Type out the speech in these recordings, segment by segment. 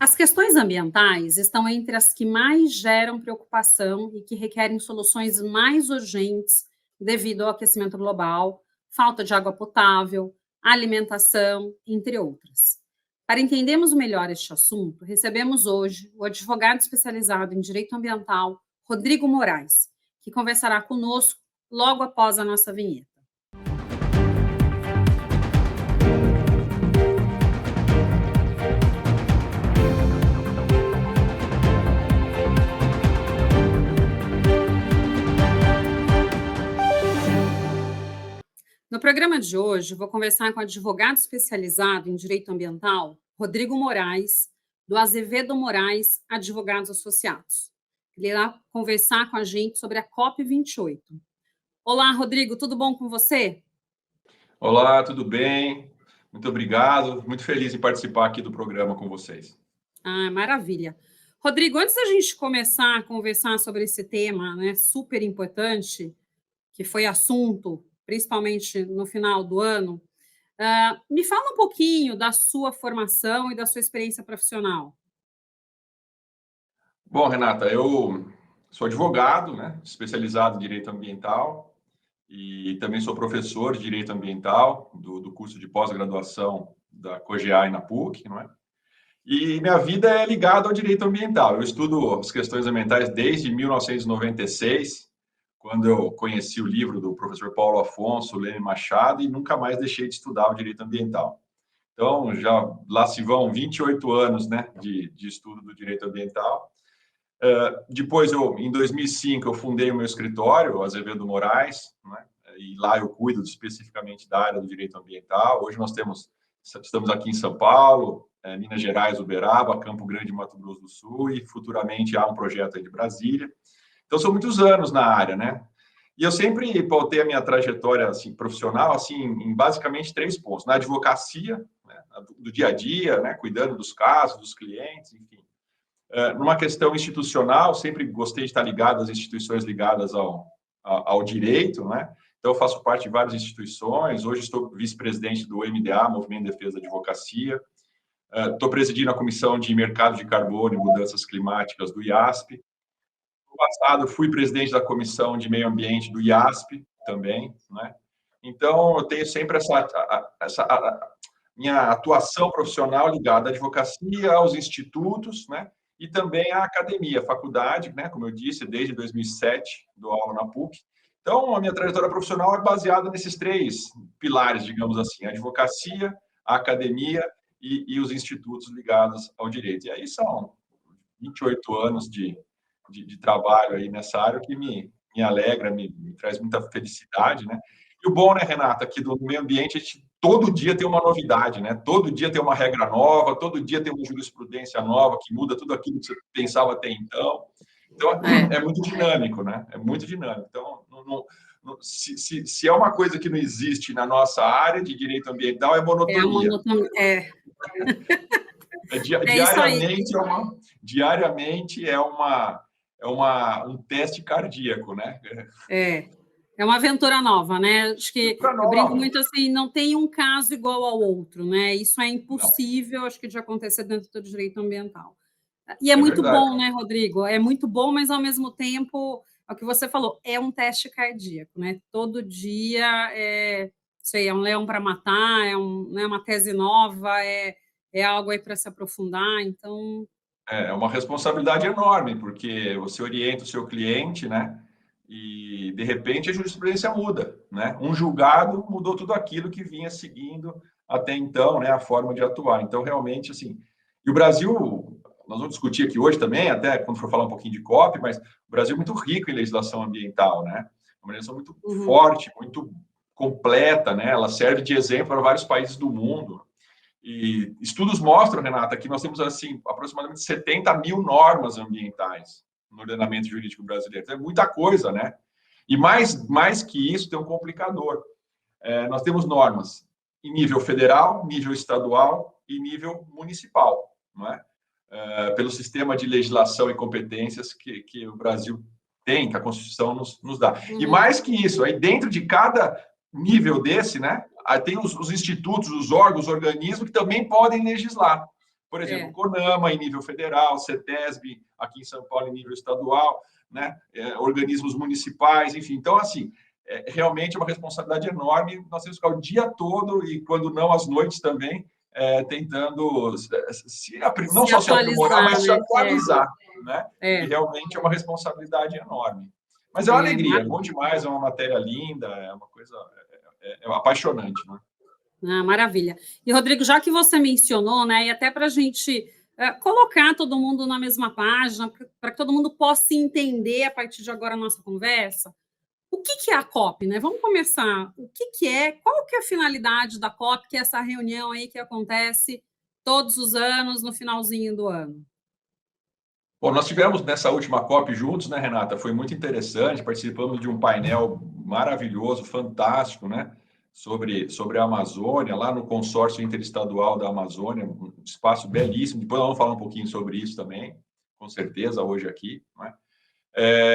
As questões ambientais estão entre as que mais geram preocupação e que requerem soluções mais urgentes devido ao aquecimento global, falta de água potável, alimentação, entre outras. Para entendermos melhor este assunto, recebemos hoje o advogado especializado em direito ambiental, Rodrigo Moraes, que conversará conosco logo após a nossa vinheta. No programa de hoje, vou conversar com o advogado especializado em direito ambiental, Rodrigo Moraes, do Azevedo Moraes Advogados Associados. Ele irá conversar com a gente sobre a COP28. Olá, Rodrigo, tudo bom com você? Olá, tudo bem? Muito obrigado. Muito feliz em participar aqui do programa com vocês. Maravilha. Rodrigo, antes da gente começar a conversar sobre esse tema, né, super importante, que foi assunto principalmente no final do ano, me fala um pouquinho da sua formação e da sua experiência profissional. Bom, Renata, eu sou advogado, né, especializado em direito ambiental e também sou professor de direito ambiental do curso de pós-graduação da COGEA e na PUC, não é? E minha vida é ligada ao direito ambiental. Eu estudo as questões ambientais desde 1996, quando eu conheci o livro do professor Paulo Afonso, Leme Machado, e nunca mais deixei de estudar o direito ambiental. Então, já lá se vão 28 anos, né, de estudo do direito ambiental. Depois, em 2005, eu fundei o meu escritório, o Azevedo Moraes, né, e lá eu cuido especificamente da área do direito ambiental. Hoje estamos aqui em São Paulo, Minas Gerais, Uberaba, Campo Grande, Mato Grosso do Sul, e futuramente há um projeto aí de Brasília. Então, são muitos anos na área, né? E eu sempre pautei a minha trajetória assim, profissional assim, em basicamente 3 pontos. Na advocacia, né, do dia a dia, né, cuidando dos casos, dos clientes, enfim. Numa questão institucional, sempre gostei de estar ligado às instituições ligadas ao direito, né? Então, eu faço parte de várias instituições. Hoje estou vice-presidente do MDA, Movimento de Defesa da Advocacia. Estou presidindo a Comissão de Mercado de Carbono e Mudanças Climáticas do IASP. No passado, fui presidente da Comissão de Meio Ambiente do IASP também, né? Então, eu tenho sempre essa minha atuação profissional ligada à advocacia, aos institutos, né? E também à academia, à faculdade, né? Como eu disse, desde 2007, dou aula na PUC. Então, a minha trajetória profissional é baseada nesses 3 pilares, digamos assim, a advocacia, a academia e os institutos ligados ao direito. E aí são 28 anos de trabalho aí nessa área que me alegra, me traz muita felicidade, né? E o bom, né, Renata, aqui do meio ambiente, a gente todo dia tem uma novidade, né? Todo dia tem uma regra nova, todo dia tem uma jurisprudência nova que muda tudo aquilo que você pensava até então. Então, é muito dinâmico, né? É muito dinâmico. Então, se é uma coisa que não existe na nossa área de direito ambiental, é monotonia. Diariamente um teste cardíaco, né? É uma aventura nova, né? Acho que eu brinco muito assim, não tem um caso igual ao outro, né? Isso é impossível, acho que de acontecer dentro do direito ambiental. E é muito verdade. bom, né, Rodrigo? É muito bom, mas ao mesmo tempo, é o que você falou, é um teste cardíaco, né? Todo dia é um leão para matar, né, uma tese nova, é algo aí para se aprofundar, então. É uma responsabilidade enorme, porque você orienta o seu cliente, né? E, de repente, a jurisprudência muda, né? Um julgado mudou tudo aquilo que vinha seguindo até então, né? A forma de atuar. Então, realmente, assim... E o Brasil, nós vamos discutir aqui hoje também, até quando for falar um pouquinho de COP, mas o Brasil é muito rico em legislação ambiental, né? Uma legislação muito forte, muito completa, né? Ela serve de exemplo para vários países do mundo. E estudos mostram, Renata, que nós temos, assim, aproximadamente 70 mil normas ambientais no ordenamento jurídico brasileiro. Então, é muita coisa, né? E mais que isso, tem um complicador. Nós temos normas em nível federal, nível estadual e nível municipal, não é? Pelo sistema de legislação e competências que o Brasil tem, que a Constituição nos dá. E mais que isso, aí dentro de cada nível desse, né, tem os institutos, os órgãos, os organismos que também podem legislar. Por exemplo, CONAMA em nível federal, CETESB aqui em São Paulo em nível estadual, né? Organismos municipais, enfim. Então, assim, realmente é uma responsabilidade enorme. Nós temos que ficar o dia todo e, quando não, às noites também, tentando não só se aprimorar, mas se atualizar, né? E realmente é uma responsabilidade enorme. Mas é uma alegria, é bom demais, é uma matéria linda, é uma coisa apaixonante, né? Ah, maravilha. E, Rodrigo, já que você mencionou, né, e até para a gente colocar todo mundo na mesma página, para que todo mundo possa entender a partir de agora a nossa conversa, o que é a COP, né? Vamos começar. O que é? Qual que é a finalidade da COP, que é essa reunião aí que acontece todos os anos, no finalzinho do ano? Bom, nós tivemos nessa última COP juntos, né, Renata? Foi muito interessante, participamos de um painel maravilhoso, fantástico, né? Sobre a Amazônia, lá no consórcio interestadual da Amazônia, um espaço belíssimo. Depois nós vamos falar um pouquinho sobre isso também, com certeza, hoje aqui, né?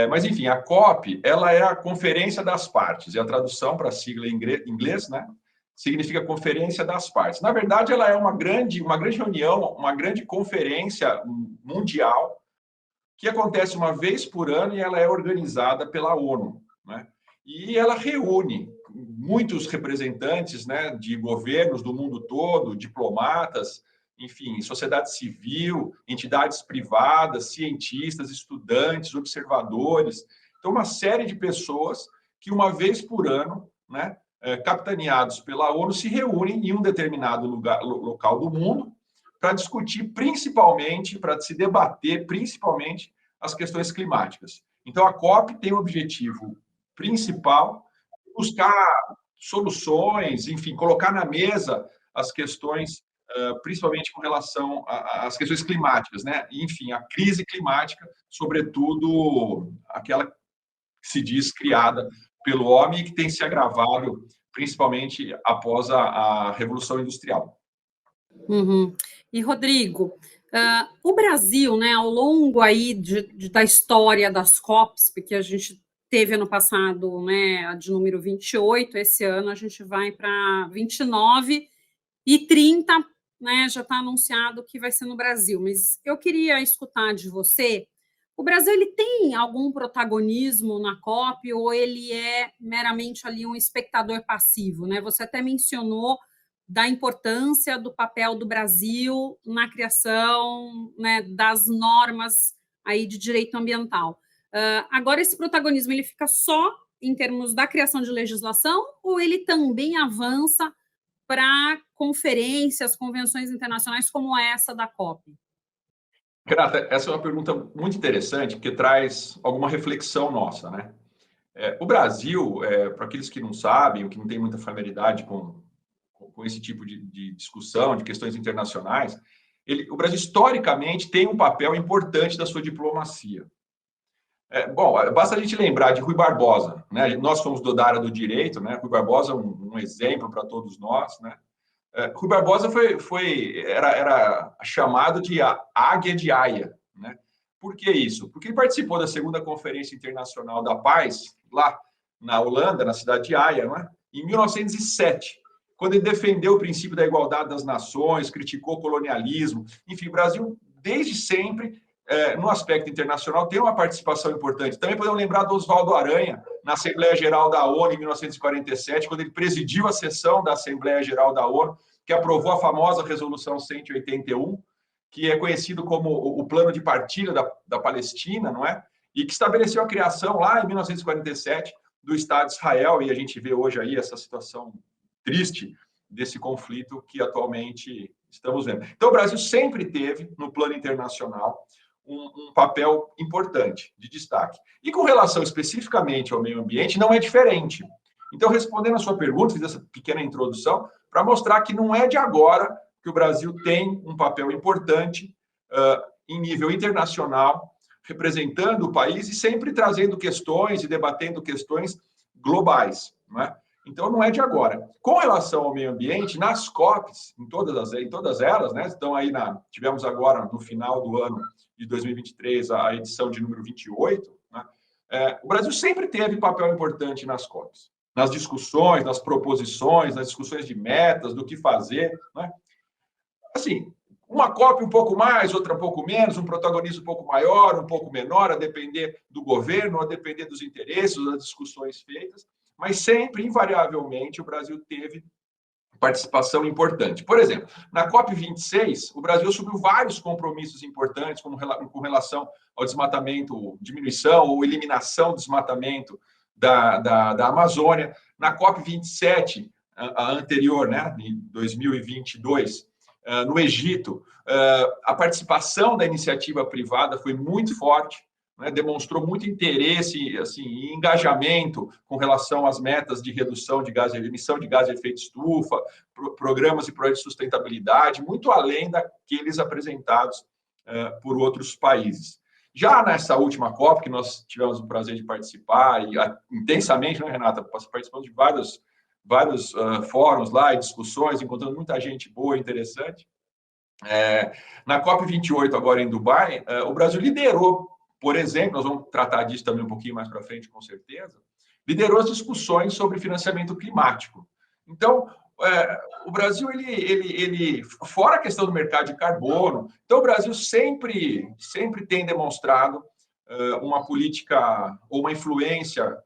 Mas, enfim, a COP, ela é a Conferência das Partes, e a tradução para a sigla em inglês, né? Significa Conferência das Partes. Na verdade, ela é uma grande reunião, uma grande conferência mundial, que acontece uma vez por ano e ela é organizada pela ONU, né? E ela reúne muitos representantes, né, de governos do mundo todo, diplomatas, enfim, sociedade civil, entidades privadas, cientistas, estudantes, observadores. Então, uma série de pessoas que, uma vez por ano, né, capitaneados pela ONU, se reúnem em um determinado local do mundo para discutir principalmente, para se debater principalmente as questões climáticas. Então, a COP tem o objetivo principal de buscar soluções, enfim, colocar na mesa as questões, principalmente com relação às questões climáticas, né? Enfim, a crise climática, sobretudo aquela que se diz criada pelo homem e que tem se agravado principalmente após a Revolução Industrial. Uhum. E, Rodrigo, o Brasil, né, ao longo aí da história das COPs, porque a gente teve ano passado, né, a de número 28, esse ano a gente vai para 29 e 30, né, já está anunciado que vai ser no Brasil, mas eu queria escutar de você, o Brasil ele tem algum protagonismo na COP ou ele é meramente ali um espectador passivo, né? Você até mencionou da importância do papel do Brasil na criação, né, das normas aí de direito ambiental. Agora, esse protagonismo ele fica só em termos da criação de legislação ou ele também avança para conferências, convenções internacionais como essa da COP? Renata, essa é uma pergunta muito interessante, porque traz alguma reflexão nossa, né? O Brasil, para aqueles que não sabem, ou que não têm muita familiaridade com esse tipo de discussão, de questões internacionais, o Brasil, historicamente, tem um papel importante da sua diplomacia. Bom, basta a gente lembrar de Rui Barbosa, né? Nós somos da área do direito, né? Rui Barbosa é um exemplo para todos nós, né? Rui Barbosa era chamado de a Águia de Haia, né? Por que isso? Porque ele participou da segunda Conferência Internacional da Paz, lá na Holanda, na cidade de Haia, né? Em 1907, quando ele defendeu o princípio da igualdade das nações, criticou o colonialismo. Enfim, o Brasil, desde sempre, no aspecto internacional, tem uma participação importante. Também podemos lembrar do Oswaldo Aranha, na Assembleia Geral da ONU, em 1947, quando ele presidiu a sessão da Assembleia Geral da ONU, que aprovou a famosa Resolução 181, que é conhecido como o Plano de Partilha da Palestina, não é? E que estabeleceu a criação, lá em 1947, do Estado de Israel, e a gente vê hoje aí essa situação triste desse conflito que atualmente estamos vendo. Então, o Brasil sempre teve, no plano internacional, um papel importante, de destaque. E com relação especificamente ao meio ambiente, não é diferente. Então, respondendo a sua pergunta, fiz essa pequena introdução para mostrar que não é de agora que o Brasil tem um papel importante em nível internacional, representando o país e sempre trazendo questões e debatendo questões globais, não é? Então, não é de agora. Com relação ao meio ambiente, nas COPs, em todas elas, né, estão aí tivemos agora, no final do ano de 2023, a edição de número 28, né, o Brasil sempre teve papel importante nas COPs, nas discussões, nas proposições, nas discussões de metas, do que fazer, né? Assim, Uma COP um pouco mais, outra um pouco menos, um protagonismo um pouco maior, um pouco menor, a depender do governo, a depender dos interesses, das discussões feitas, mas sempre, invariavelmente, o Brasil teve participação importante. Por exemplo, na COP26, o Brasil assumiu vários compromissos importantes com relação ao desmatamento, diminuição ou eliminação do desmatamento da Amazônia. Na COP27, a anterior, né, em 2022, no Egito, a participação da iniciativa privada foi muito forte, né, demonstrou muito interesse assim, e engajamento com relação às metas de redução de emissão de gás de efeito estufa, programas e projetos de sustentabilidade, muito além daqueles apresentados por outros países. Já nessa última COP, que nós tivemos o prazer de participar, e intensamente, né, Renata, participando de vários fóruns lá e discussões, encontrando muita gente boa e interessante. Na COP28, agora em Dubai, o Brasil liderou, por exemplo, nós vamos tratar disso também um pouquinho mais para frente, com certeza, liderou as discussões sobre financiamento climático. Então, o Brasil, ele, fora a questão do mercado de carbono, então o Brasil sempre tem demonstrado uma política ou uma influência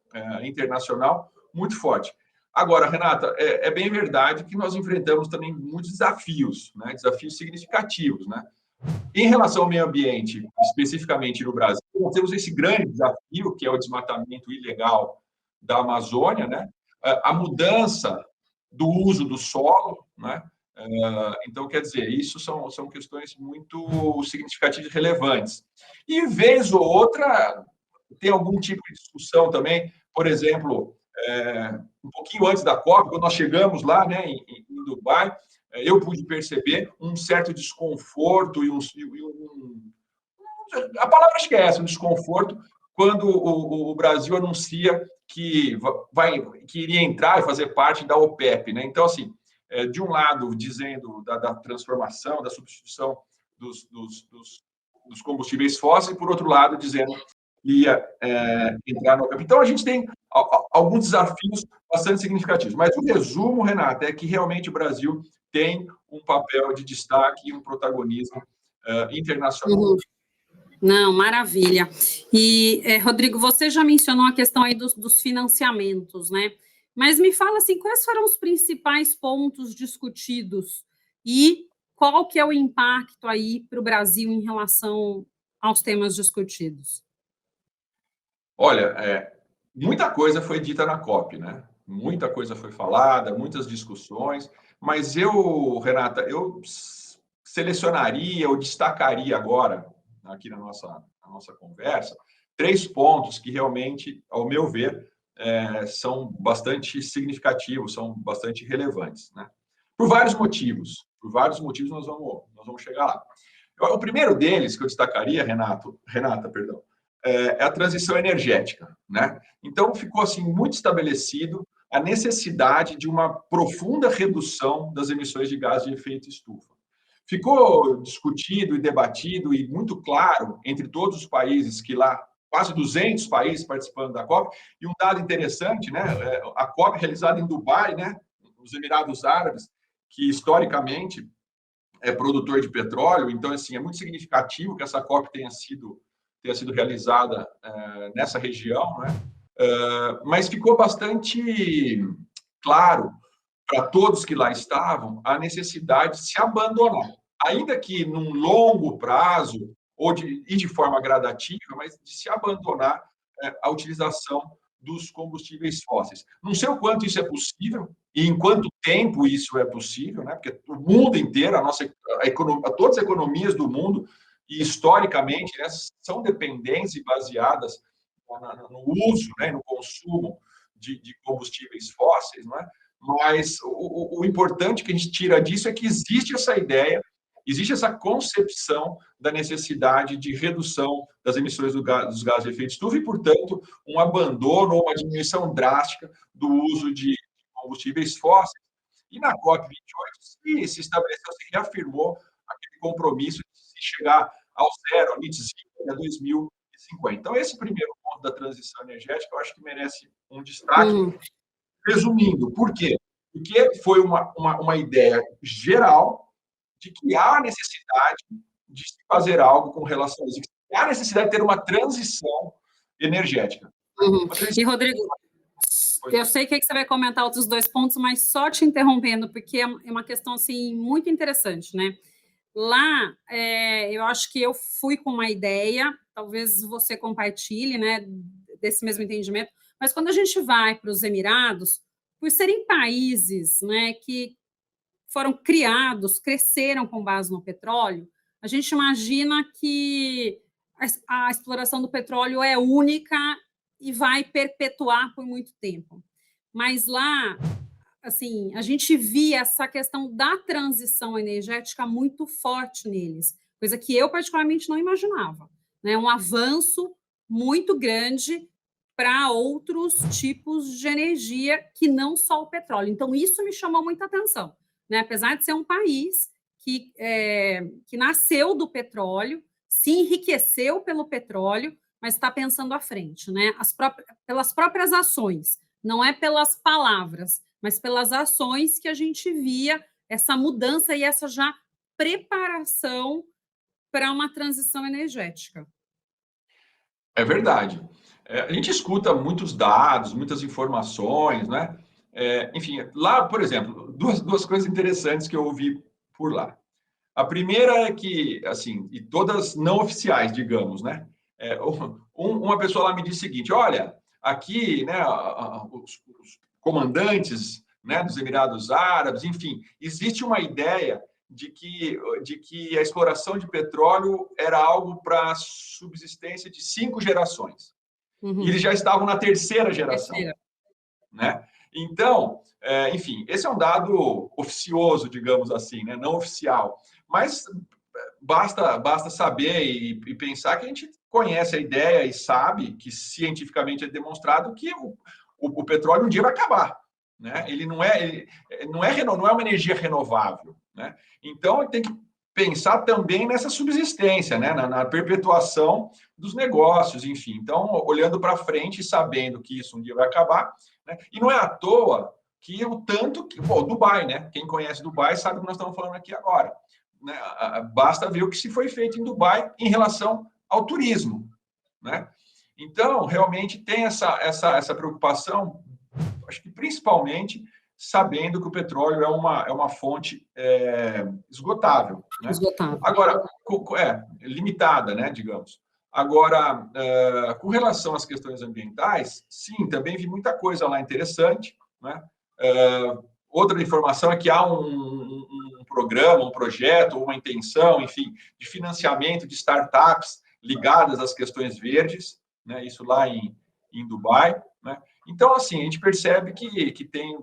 internacional muito forte. Agora, Renata, é bem verdade que nós enfrentamos também muitos desafios, né? Desafios significativos, né? Em relação ao meio ambiente, especificamente no Brasil, nós temos esse grande desafio, que é o desmatamento ilegal da Amazônia, né? A mudança do uso do solo, né? Então, quer dizer, isso são questões muito significativas e relevantes. E, vez ou outra, tem algum tipo de discussão também, por exemplo, um pouquinho antes da COP, quando nós chegamos lá, né, em Dubai, eu pude perceber um certo desconforto a palavra acho que é essa, um desconforto, quando o Brasil anuncia que iria entrar e fazer parte da OPEP, né? Então, assim, de um lado, dizendo da transformação, da substituição dos combustíveis fósseis, e, por outro lado, dizendo que ia entrar na OPEP. Então, a gente tem alguns desafios bastante significativos. Mas o resumo, Renata, é que realmente o Brasil tem um papel de destaque e um protagonismo internacional. Uhum. Não, maravilha. E, Rodrigo, você já mencionou a questão aí dos financiamentos, né? Mas me fala assim, quais foram os principais pontos discutidos e qual que é o impacto aí para o Brasil em relação aos temas discutidos? Olha, muita coisa foi dita na COP, né? Muita coisa foi falada, muitas discussões, mas Renata, eu selecionaria ou destacaria agora, aqui na nossa conversa, 3 pontos que realmente, ao meu ver, são bastante significativos, são bastante relevantes, né? Por vários motivos nós vamos chegar lá. O primeiro deles que eu destacaria, Renata, perdão, é a transição energética, né? Então, ficou assim muito estabelecido a necessidade de uma profunda redução das emissões de gás de efeito estufa. Ficou discutido e debatido e muito claro entre todos os países que lá, quase 200 países participando da COP, e um dado interessante, né? A COP realizada em Dubai, né? Nos Emirados Árabes, que historicamente é produtor de petróleo, então assim é muito significativo que essa COP tenha sido realizada nessa região, né? Mas ficou bastante claro para todos que lá estavam a necessidade de se abandonar, ainda que num longo prazo e de forma gradativa, mas de se abandonar a utilização dos combustíveis fósseis. Não sei o quanto isso é possível e em quanto tempo isso é possível, né? Porque o mundo inteiro, todas as economias do mundo, e historicamente, né, são dependentes e baseadas no uso, né, no consumo de combustíveis fósseis, não é? Mas o importante que a gente tira disso é que existe essa ideia, existe essa concepção da necessidade de redução das emissões dos gases de efeito estufa e, portanto, um abandono ou uma diminuição drástica do uso de combustíveis fósseis. E na COP28 se estabeleceu, se reafirmou aquele compromisso de se chegar ao zero, ao net zero, em 2050. Então, esse primeiro ponto da transição energética, eu acho que merece um destaque. Resumindo, por quê? Porque foi uma ideia geral de que há necessidade de se fazer algo com relação a isso, que há necessidade de ter uma transição energética. Uhum. E, Rodrigo, eu sei que você vai comentar outros 2 pontos, mas só te interrompendo, porque é uma questão assim, muito interessante, né? Lá, eu acho que eu fui com uma ideia, talvez você compartilhe, né, desse mesmo entendimento, mas quando a gente vai para os Emirados, por serem países, né, que foram criados, cresceram com base no petróleo, a gente imagina que a exploração do petróleo é única e vai perpetuar por muito tempo. Mas lá, assim, a gente via essa questão da transição energética muito forte neles, coisa que eu particularmente não imaginava, né? Um avanço muito grande para outros tipos de energia que não só o petróleo. Então, isso me chamou muita atenção, né? Apesar de ser um país que nasceu do petróleo, se enriqueceu pelo petróleo, mas está pensando à frente, né? Pelas próprias ações, não é pelas palavras, mas pelas ações que a gente via essa mudança e essa já preparação para uma transição energética. É verdade. A gente escuta muitos dados, muitas informações, né? Enfim, lá, por exemplo, duas coisas interessantes que eu ouvi por lá. A primeira é que, assim, e todas não oficiais, digamos, né? Uma pessoa lá me disse o seguinte: olha, aqui, né, os comandantes, né, dos Emirados Árabes, enfim, existe uma ideia de que a exploração de petróleo era algo para subsistência de 5 gerações. Uhum. E eles já estavam na terceira geração. Né? Então, enfim, esse é um dado oficioso, digamos assim, né? Não oficial. Mas basta saber e pensar que a gente conhece a ideia e sabe que cientificamente é demonstrado que o petróleo um dia vai acabar. Né? Ele não é uma energia renovável. Né? Então, tem que pensar também nessa subsistência, né? na perpetuação dos negócios, enfim. Então, olhando para frente e sabendo que isso um dia vai acabar, né? E não é à toa que o tanto que... Bom, Dubai, né? Quem conhece Dubai sabe o que nós estamos falando aqui agora. Né? Basta ver o que se foi feito em Dubai em relação ao turismo. Né? Então, realmente tem essa preocupação, acho que principalmente sabendo que o petróleo é uma fonte esgotável. Né? Esgotável. Agora, limitada, né, digamos. Agora, com relação às questões ambientais, sim, também vi muita coisa lá interessante. Né? Outra informação é que há um programa, um projeto, uma intenção, enfim, de financiamento de startups ligadas às questões verdes, né? Isso lá em Dubai. Né? Então, assim, a gente percebe que tem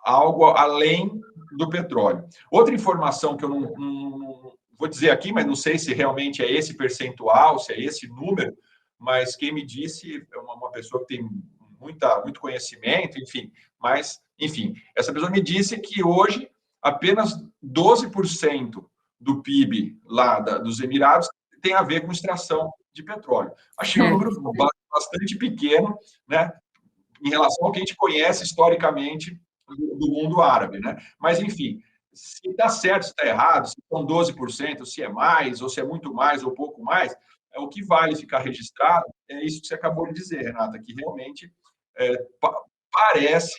algo além do petróleo. Outra informação que eu não vou dizer aqui, mas não sei se realmente é esse percentual, se é esse número, mas quem me disse é uma pessoa que tem muito conhecimento, enfim, mas, enfim, essa pessoa me disse que hoje apenas 12% do PIB lá dos Emirados tem a ver com extração de petróleo. Achei um número bastante pequeno, né, em relação ao que a gente conhece historicamente do mundo árabe, né? Mas, enfim, se está certo, se está errado, se são 12%, se é mais, ou se é muito mais ou pouco mais, o que vale ficar registrado é isso que você acabou de dizer, Renata, que realmente parece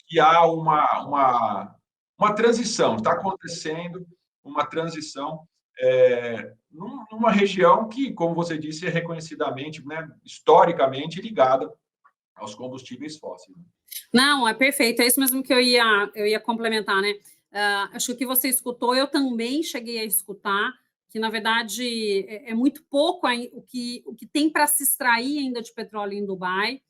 que há uma transição, está acontecendo uma transição numa região que, como você disse, é reconhecidamente, né, historicamente ligada aos combustíveis fósseis. Não, é perfeito, é isso mesmo que eu ia complementar, né? Acho que o que você escutou, eu também cheguei a escutar, que na verdade é muito pouco o que tem para se extrair ainda de petróleo em Dubai,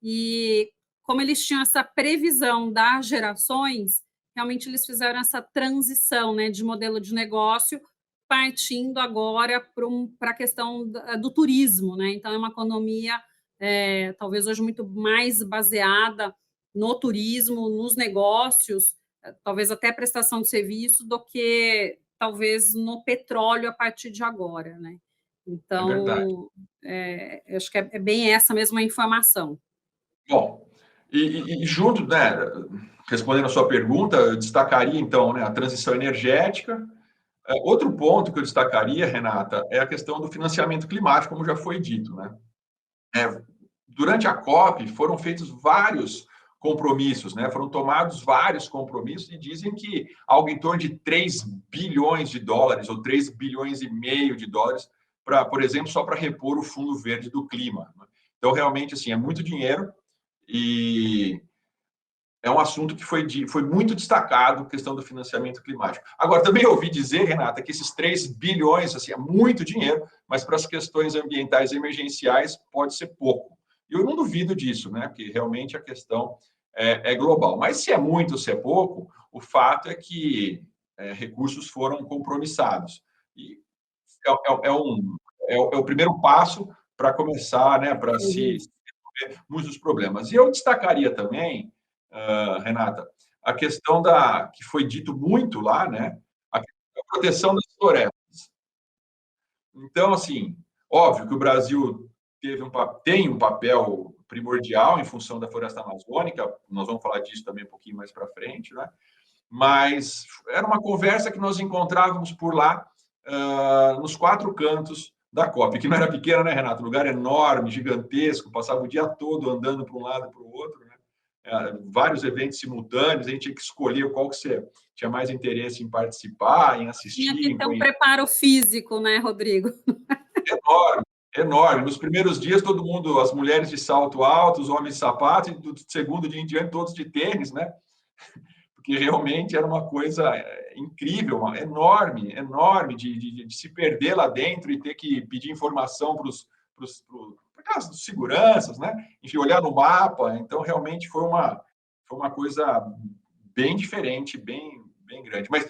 e como eles tinham essa previsão das gerações, realmente eles fizeram essa transição, né, de modelo de negócio, partindo agora para a questão do turismo, né? Então é uma economia talvez hoje muito mais baseada no turismo, nos negócios, talvez até prestação de serviço, do que talvez no petróleo a partir de agora, né? Então, acho que é bem essa mesma informação. Bom, e junto, né, respondendo a sua pergunta, eu destacaria, então, né, a transição energética, Outro ponto que eu destacaria, Renata, é a questão do financiamento climático, como já foi dito, né? Durante a COP foram feitos vários compromissos, né? Foram tomados vários compromissos e dizem que algo em torno de 3 bilhões de dólares ou 3 bilhões e meio de dólares para, por exemplo, só para repor o Fundo Verde do Clima. Então, realmente, assim, é muito dinheiro e é um assunto que foi muito destacado, a questão do financiamento climático. Agora, também ouvi dizer, Renata, que esses 3 bilhões assim, é muito dinheiro, mas para as questões ambientais emergenciais pode ser pouco. E eu não duvido disso, né? Porque realmente a questão é global. Mas se é muito ou se é pouco, o fato é que recursos foram compromissados. E é o primeiro passo para começar, né, para se resolver muitos dos problemas. E eu destacaria também, Renata, a questão que foi dito muito lá, né, a proteção das florestas. Então, assim, óbvio que o Brasil tem um papel primordial em função da floresta amazônica, nós vamos falar disso também um pouquinho mais para frente, né? Mas era uma conversa que nós encontrávamos por lá, nos 4 cantos da COP, que não era pequena, né, Renato? Lugar enorme, gigantesco, passava o dia todo andando para um lado e para o outro, né? Vários eventos simultâneos, a gente tinha que escolher qual que você tinha mais interesse em participar, em assistir, Tinha que em ter um conhecer. preparo físico, né, Rodrigo? Enorme, enorme. Nos primeiros dias, todo mundo, as mulheres de salto alto, os homens de sapato, e do segundo dia em diante, todos de tênis, né? Porque realmente era uma coisa incrível, enorme, enorme, de se perder lá dentro e ter que pedir informação para os seguranças, né? Enfim, olhar no mapa. Então, realmente foi uma coisa bem diferente, bem grande. Mas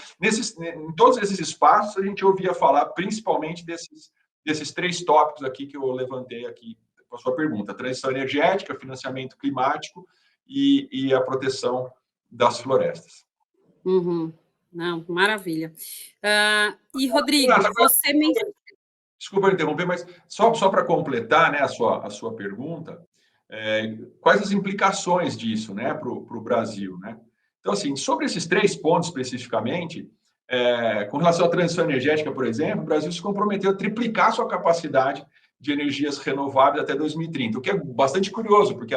em todos esses espaços, a gente ouvia falar principalmente desses 3 tópicos aqui que eu levantei aqui com a sua pergunta: transição energética, financiamento climático e a proteção das florestas. Uhum. Não, maravilha. E, Rodrigo, Renata, você me... desculpa interromper, mas só para completar, né, a sua pergunta, quais as implicações disso, né, para o Brasil, né? Então, assim, sobre esses 3 pontos especificamente, com relação à transição energética, por exemplo, o Brasil se comprometeu a triplicar sua capacidade de energias renováveis até 2030, o que é bastante curioso, porque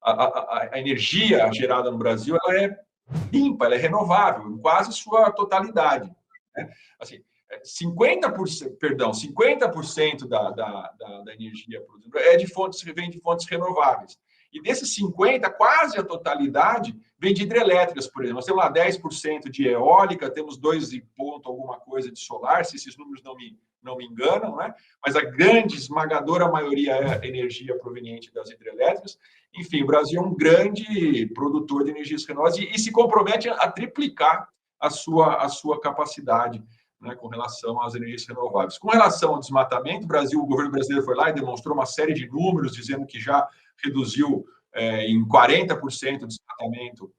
a energia gerada no Brasil ela é limpa, ela é renovável, em quase sua totalidade, né? Assim, 50%, perdão, 50% da energia produzida vem de fontes renováveis. E desses 50, quase a totalidade vem de hidrelétricas, por exemplo. Nós temos lá 10% de eólica, temos 2 e ponto alguma coisa de solar, se esses números não me enganam, né? Mas a grande, esmagadora maioria é energia proveniente das hidrelétricas. Enfim, o Brasil é um grande produtor de energias renováveis e se compromete a triplicar a sua capacidade, né, com relação às energias renováveis. Com relação ao desmatamento, o governo brasileiro foi lá e demonstrou uma série de números, dizendo que já reduziu em 40% o desmatamento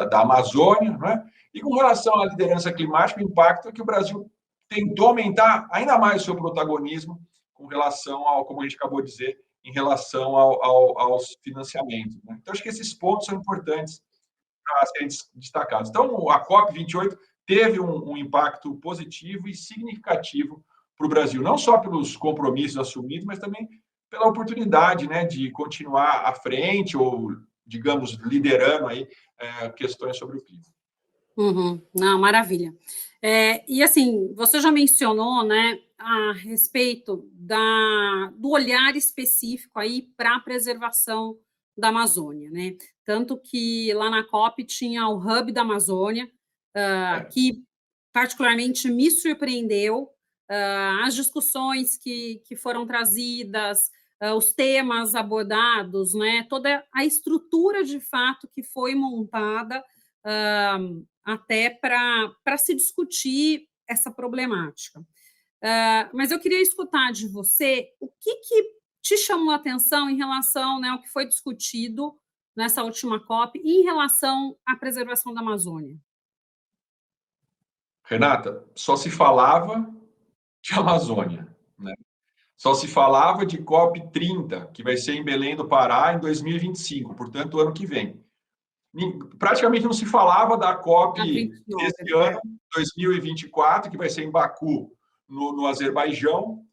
da Amazônia, né? E com relação à liderança climática, o impacto é que o Brasil tentou aumentar ainda mais o seu protagonismo com relação ao, como a gente acabou de dizer, em relação aos financiamentos, né? Então, acho que esses pontos são importantes para serem destacados. Então, a COP28 teve um impacto positivo e significativo para o Brasil, não só pelos compromissos assumidos, mas também pela oportunidade, né, de continuar à frente ou, digamos, liderando aí questões sobre o clima. Uhum. Não, maravilha. E assim, você já mencionou, né, a respeito do olhar específico aí para a preservação da Amazônia, né? Tanto que lá na COP tinha o Hub da Amazônia, que particularmente me surpreendeu, as discussões que foram trazidas, os temas abordados, né? Toda a estrutura de fato que foi montada até para se discutir essa problemática. Mas eu queria escutar de você o que te chamou a atenção em relação, né, ao que foi discutido nessa última COP em relação à preservação da Amazônia. Renata, só se falava de Amazônia, né? Só se falava de COP30, que vai ser em Belém do Pará em 2025, portanto, ano que vem. praticamente não se falava da COP 29, desse ano, 2024, que vai ser em Baku, no Azerbaijão.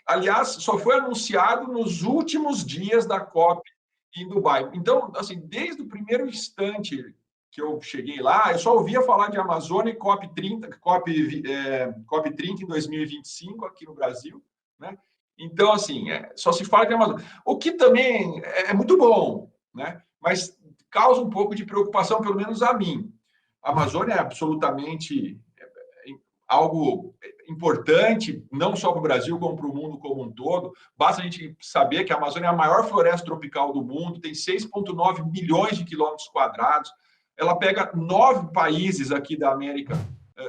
Aliás, só foi anunciado nos últimos dias da COP em Dubai. Então, assim, desde o primeiro instante que eu cheguei lá, eu só ouvia falar de Amazônia e COP30 em 2025 aqui no Brasil, né? Então, assim, só se fala de Amazônia. O que também é muito bom, né? Mas causa um pouco de preocupação, pelo menos a mim. A Amazônia é absolutamente algo importante, não só para o Brasil, como para o mundo como um todo. Basta a gente saber que a Amazônia é a maior floresta tropical do mundo, tem 6,9 milhões de quilômetros quadrados, ela pega 9 países aqui da América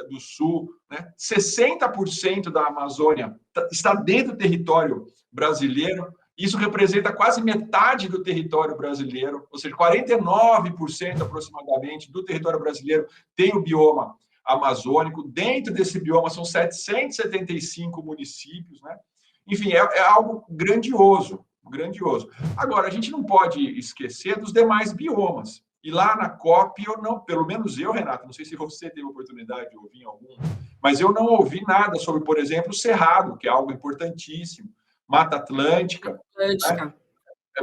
do Sul, né? 60% da Amazônia está dentro do território brasileiro, isso representa quase metade do território brasileiro, ou seja, 49% aproximadamente do território brasileiro tem o bioma amazônico. Dentro desse bioma são 775 municípios, né? Enfim, é algo grandioso, grandioso. Agora, a gente não pode esquecer dos demais biomas. E lá na COP, eu não, pelo menos eu, Renato, não sei se você teve oportunidade de ouvir algum, mas eu não ouvi nada sobre, por exemplo, o Cerrado, que é algo importantíssimo, Mata Atlântica, né?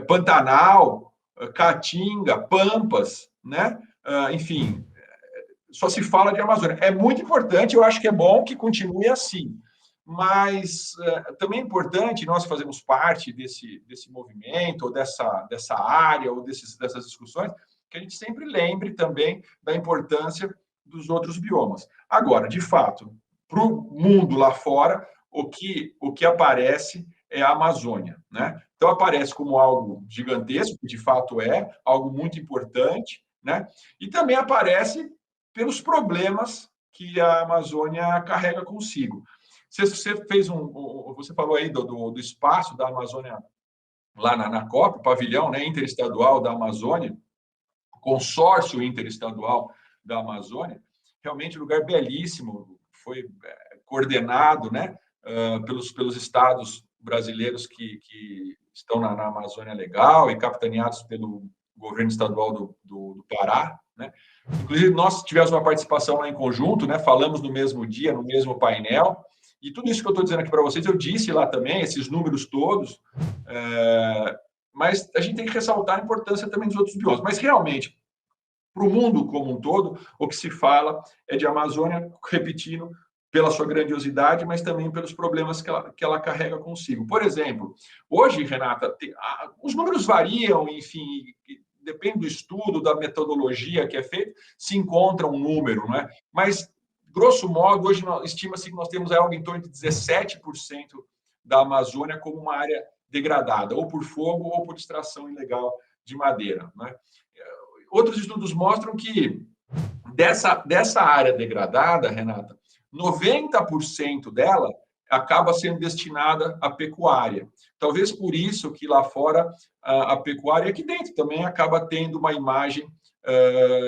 Pantanal, Caatinga, Pampas, né? Enfim, só se fala de Amazônia. É muito importante, eu acho que é bom que continue assim, mas também é importante, nós fazemos parte desse movimento, ou dessa área, ou dessas discussões, que a gente sempre lembre também da importância dos outros biomas. Agora, de fato, para o mundo lá fora, o que aparece é a Amazônia, né? Então, aparece como algo gigantesco, que de fato é, algo muito importante, né? E também aparece pelos problemas que a Amazônia carrega consigo. Você fez você falou aí do espaço da Amazônia lá na COP, o pavilhão, né, interestadual da Amazônia, consórcio interestadual da Amazônia, realmente um lugar belíssimo, foi coordenado, né, pelos estados brasileiros que estão na Amazônia Legal e capitaneados pelo governo estadual do Pará, né? Inclusive, nós tivemos uma participação lá em conjunto, né? Falamos no mesmo dia, no mesmo painel, e tudo isso que eu estou dizendo aqui para vocês, eu disse lá também, esses números todos, mas a gente tem que ressaltar a importância também dos outros biomas. Mas, realmente, para o mundo como um todo, o que se fala é de Amazônia, repetindo, pela sua grandiosidade, mas também pelos problemas que ela carrega consigo. Por exemplo, hoje, Renata, os números variam, enfim, depende do estudo, da metodologia que é feita, se encontra um número, né? Mas, grosso modo, hoje estima-se que nós temos algo em torno de 17% da Amazônia como uma área degradada, ou por fogo ou por extração ilegal de madeira, né? Outros estudos mostram que dessa área degradada, Renata, 90% dela acaba sendo destinada à pecuária. Talvez por isso que lá fora a pecuária, aqui dentro também, acaba tendo uma imagem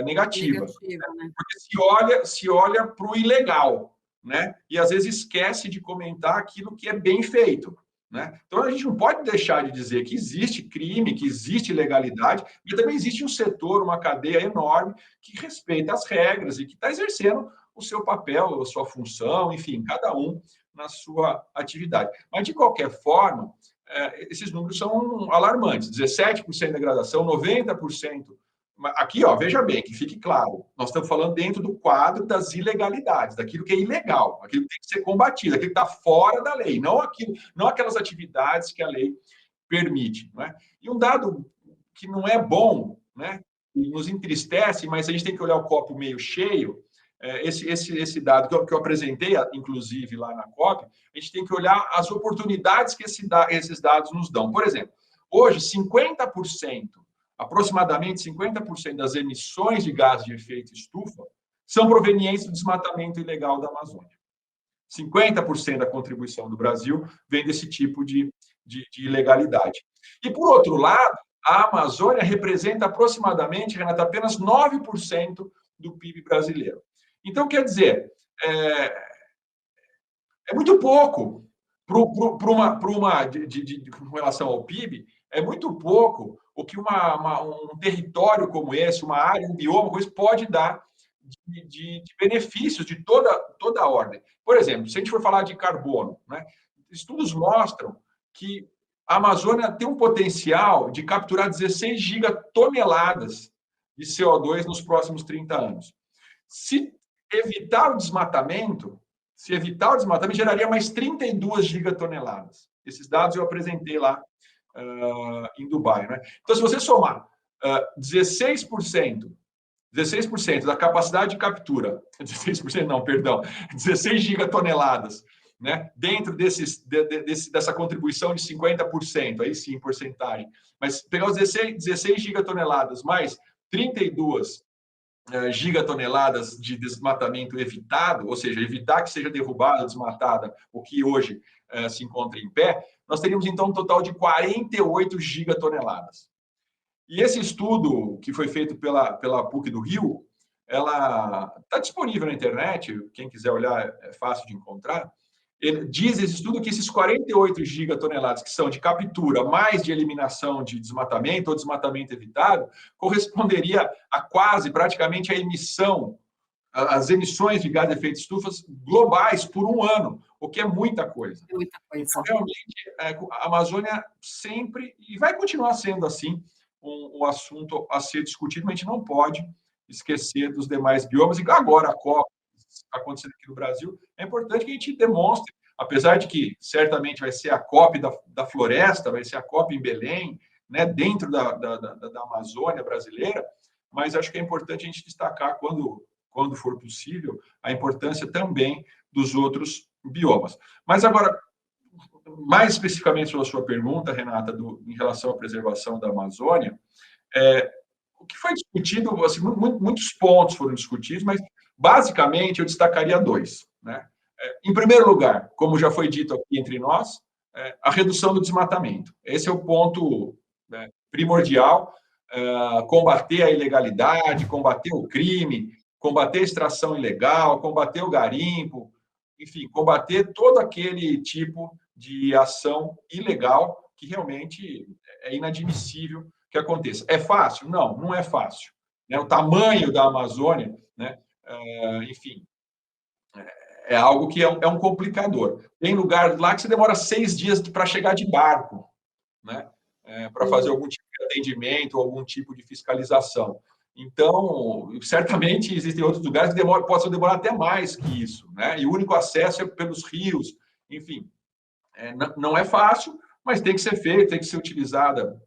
negativa. Né? Porque se olha para o ilegal, né? E às vezes esquece de comentar aquilo que é bem feito. Né? Então, a gente não pode deixar de dizer que existe crime, que existe ilegalidade, e também existe um setor, uma cadeia enorme que respeita as regras e que está exercendo o seu papel, a sua função, enfim, cada um na sua atividade. Mas, de qualquer forma, esses números são alarmantes. 17% de degradação, 90%. Aqui, ó, veja bem, que fique claro, nós estamos falando dentro do quadro das ilegalidades, daquilo que é ilegal, aquilo que tem que ser combatido, aquilo que está fora da lei, não aquelas atividades que a lei permite. Não é? E um dado que não é bom, né, nos entristece, mas a gente tem que olhar o copo meio cheio, esse dado que eu apresentei, inclusive, lá na COP, a gente tem que olhar as oportunidades que esses dados nos dão. Por exemplo, hoje, aproximadamente 50% das emissões de gases de efeito estufa são provenientes do desmatamento ilegal da Amazônia. 50% da contribuição do Brasil vem desse tipo de ilegalidade. E, por outro lado, a Amazônia representa aproximadamente, Renata, apenas 9% do PIB brasileiro. Então, quer dizer, é muito pouco, com relação ao PIB, é muito pouco o que um território como esse, uma área, um bioma como esse, pode dar de benefícios de toda a ordem. Por exemplo, se a gente for falar de carbono, né, estudos mostram que a Amazônia tem um potencial de capturar 16 gigatoneladas de CO2 nos próximos 30 anos. Se evitar o desmatamento, geraria mais 32 gigatoneladas. Esses dados eu apresentei lá em Dubai. Né? Então, se você somar 16% da capacidade de captura, 16% não, perdão, 16 gigatoneladas, né? Dentro dessa contribuição de 50%, aí sim, porcentagem, mas pegar os 16 gigatoneladas mais 32 gigatoneladas de desmatamento evitado, ou seja, evitar que seja derrubada, desmatada, o que hoje se encontra em pé, nós teríamos então um total de 48 gigatoneladas. E esse estudo que foi feito pela PUC do Rio, ela está disponível na internet, quem quiser olhar é fácil de encontrar. Ele diz esse estudo que esses 48 gigatoneladas que são de captura mais de eliminação de desmatamento ou desmatamento evitado, corresponderia a praticamente as emissões de gás de efeito de estufa globais por um ano, o que é muita coisa. É muita coisa. Então, realmente, a Amazônia sempre, e vai continuar sendo assim, um assunto a ser discutido, mas a gente não pode esquecer dos demais biomas. E agora a COP acontecendo aqui no Brasil, é importante que a gente demonstre, apesar de que certamente vai ser a COP da floresta, vai ser a COP em Belém, né, dentro da Amazônia brasileira, mas acho que é importante a gente destacar, quando for possível, a importância também dos outros biomas. Mas agora, mais especificamente sobre a sua pergunta, Renata, em relação à preservação da Amazônia, o que foi discutido, assim, muitos pontos foram discutidos, mas basicamente eu destacaria dois. Né? Em primeiro lugar, como já foi dito aqui entre nós, a redução do desmatamento. Esse é o ponto primordial, combater a ilegalidade, combater o crime, combater a extração ilegal, combater o garimpo, enfim, combater todo aquele tipo de ação ilegal que realmente é inadmissível que aconteça. É fácil? Não, não é fácil. Né? O tamanho da Amazônia, né? Enfim, é algo que é um complicador. Tem lugar lá que você demora 6 dias para chegar de barco, né? Para fazer algum tipo de atendimento, algum tipo de fiscalização. Então, certamente existem outros lugares que possam demorar até mais que isso, né? E o único acesso é pelos rios, enfim. Não é fácil, mas tem que ser feito, tem que ser utilizada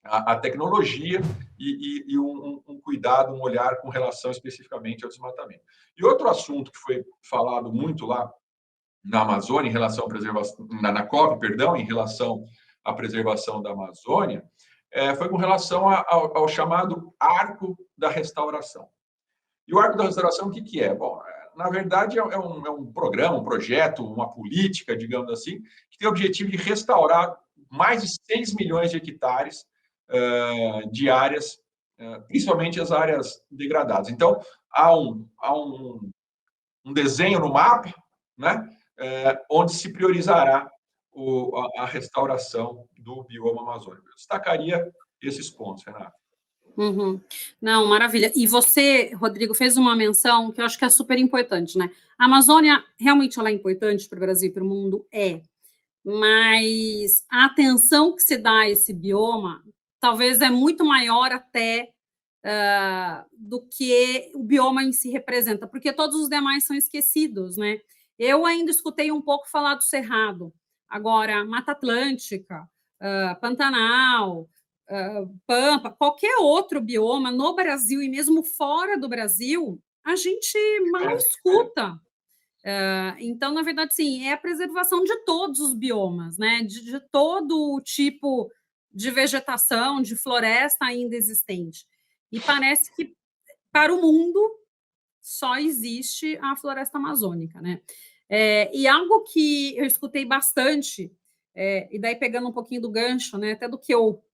a tecnologia e um cuidado, um olhar com relação especificamente ao desmatamento. E outro assunto que foi falado muito lá na Amazônia, em relação à preservação, na COP, perdão, em relação à preservação da Amazônia, foi com relação ao chamado Arco da Restauração. E o Arco da Restauração, o que é? Bom, na verdade, é um programa, um projeto, uma política, digamos assim, que tem o objetivo de restaurar mais de 6 milhões de hectares de áreas, principalmente as áreas degradadas. Então, há um desenho no mapa, né, onde se priorizará a restauração do bioma amazônico. Eu destacaria esses pontos, Renato. Uhum. Não, maravilha. E você, Rodrigo, fez uma menção que eu acho que é super importante, né? A Amazônia, realmente, ela é importante para o Brasil e para o mundo? Mas a atenção que se dá a esse bioma talvez é muito maior até do que o bioma em si representa, porque todos os demais são esquecidos, né? Eu ainda escutei um pouco falar do Cerrado, agora Mata Atlântica, Pantanal, Pampa, qualquer outro bioma no Brasil e mesmo fora do Brasil, a gente mal escuta. Então, na verdade, sim, é a preservação de todos os biomas, né? De todo o tipo de vegetação, de floresta ainda existente. E parece que, para o mundo, só existe a floresta amazônica, né? E algo que eu escutei bastante, e daí pegando um pouquinho do gancho, né, até do que eu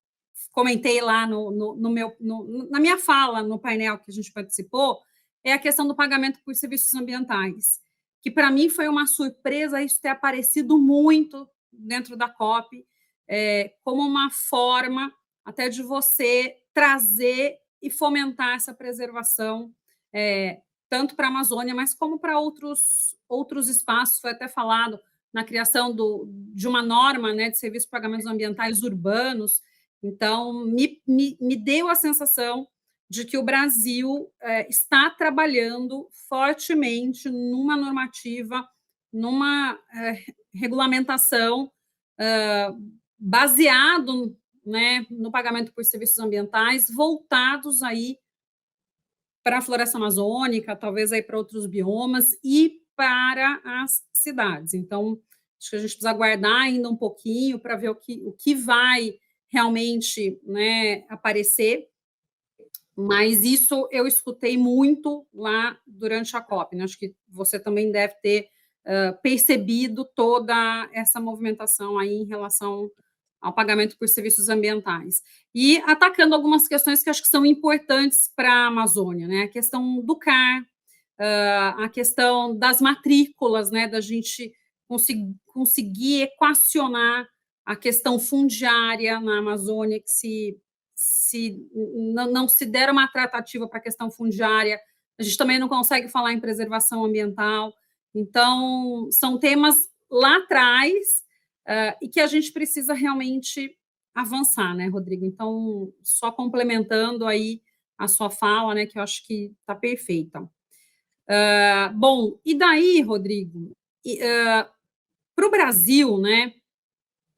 comentei lá na minha fala no painel que a gente participou, é a questão do pagamento por serviços ambientais, que para mim foi uma surpresa isso ter aparecido muito dentro da COP, como uma forma até de você trazer e fomentar essa preservação, tanto para a Amazônia, mas como para outros espaços. Foi até falado na criação de uma norma, né, de serviços de pagamentos ambientais urbanos. Então, me deu a sensação de que o Brasil está trabalhando fortemente numa normativa, numa regulamentação baseado, né, no pagamento por serviços ambientais, voltados aí para a floresta amazônica, talvez aí para outros biomas e para as cidades. Então, acho que a gente precisa aguardar ainda um pouquinho para ver o que vai realmente, né, aparecer, mas isso eu escutei muito lá durante a COP, né? Acho que você também deve ter percebido toda essa movimentação aí em relação ao pagamento por serviços ambientais. E atacando algumas questões que acho que são importantes para a Amazônia, né? A questão do CAR, a questão das matrículas, né? Da gente conseguir equacionar a questão fundiária na Amazônia, que se não se der uma tratativa para a questão fundiária, a gente também não consegue falar em preservação ambiental. Então, são temas lá atrás e que a gente precisa realmente avançar, né, Rodrigo? Então, só complementando aí a sua fala, né, que eu acho que está perfeita. Bom, e daí, Rodrigo, para o Brasil, né,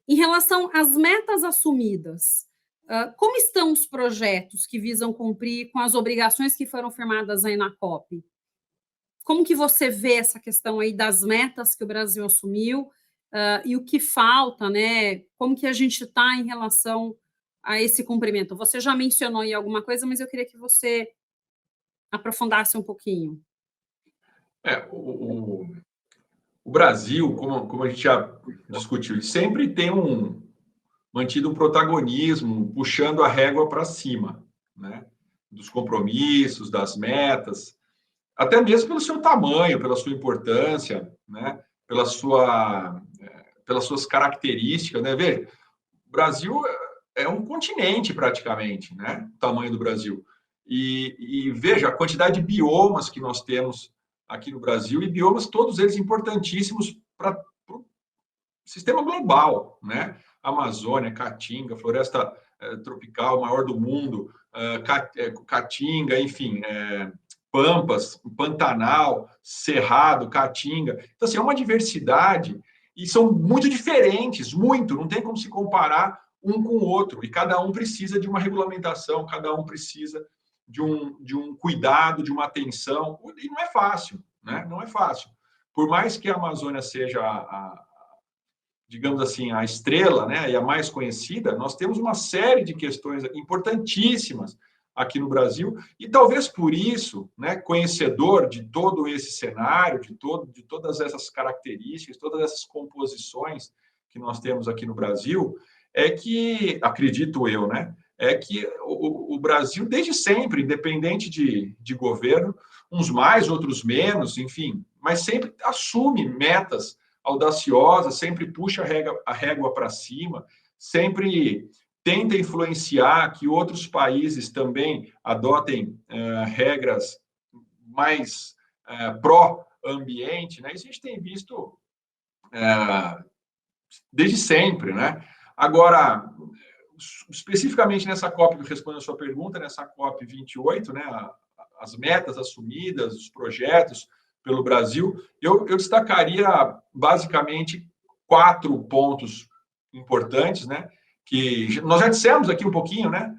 em relação às metas assumidas, como estão os projetos que visam cumprir com as obrigações que foram firmadas aí na COP? Como que você vê essa questão aí das metas que o Brasil assumiu e o que falta, né? Como que a gente está em relação a esse cumprimento? Você já mencionou aí alguma coisa, mas eu queria que você aprofundasse um pouquinho. O Brasil, como a gente já discutiu, sempre tem mantido um protagonismo, puxando a régua para cima, né? Dos compromissos, das metas, até mesmo pelo seu tamanho, pela sua importância, né? Pelas suas características, né? Vê, o Brasil é um continente praticamente, né? O tamanho do Brasil. E veja a quantidade de biomas que nós temos aqui no Brasil, e biomas todos eles importantíssimos para o sistema global, né? Amazônia, Caatinga, floresta tropical maior do mundo, Caatinga, enfim, Pampas, Pantanal, Cerrado, Caatinga. Então, assim, é uma diversidade e são muito diferentes, não tem como se comparar um com o outro, e cada um precisa de uma regulamentação, cada um precisa de um cuidado, de uma atenção, e não é fácil, né? Não é fácil. Por mais que a Amazônia seja digamos assim, a estrela, né, e a mais conhecida, nós temos uma série de questões importantíssimas aqui no Brasil, e talvez por isso, né, conhecedor de todo esse cenário, de todas essas características, todas essas composições que nós temos aqui no Brasil, é que, acredito eu, né, é que o Brasil, desde sempre, independente de governo, uns mais, outros menos, enfim, mas sempre assume metas audaciosa, sempre puxa a régua para cima, sempre tenta influenciar que outros países também adotem regras mais pró-ambiente, né? Isso a gente tem visto desde sempre, né? Agora, especificamente nessa COP, respondendo a sua pergunta, nessa COP 28, né? As metas assumidas, os projetos pelo Brasil, eu destacaria basicamente 4 pontos importantes, né? Que nós já dissemos aqui um pouquinho, né?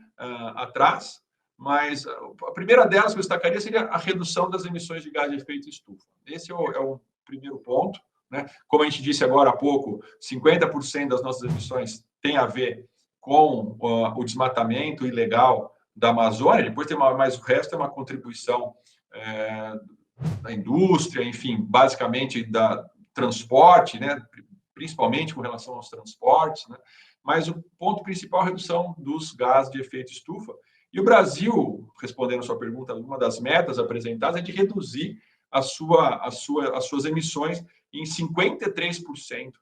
Atrás, mas a primeira delas que eu destacaria seria a redução das emissões de gás de efeito estufa. Esse é o primeiro ponto, né? Como a gente disse agora há pouco, 50% das nossas emissões tem a ver com o desmatamento ilegal da Amazônia, depois tem mais o resto é uma contribuição da indústria, enfim, basicamente da transporte, né, principalmente com relação aos transportes, né, mas o ponto principal é a redução dos gases de efeito estufa. E o Brasil, respondendo a sua pergunta, uma das metas apresentadas é de reduzir as suas emissões em 53%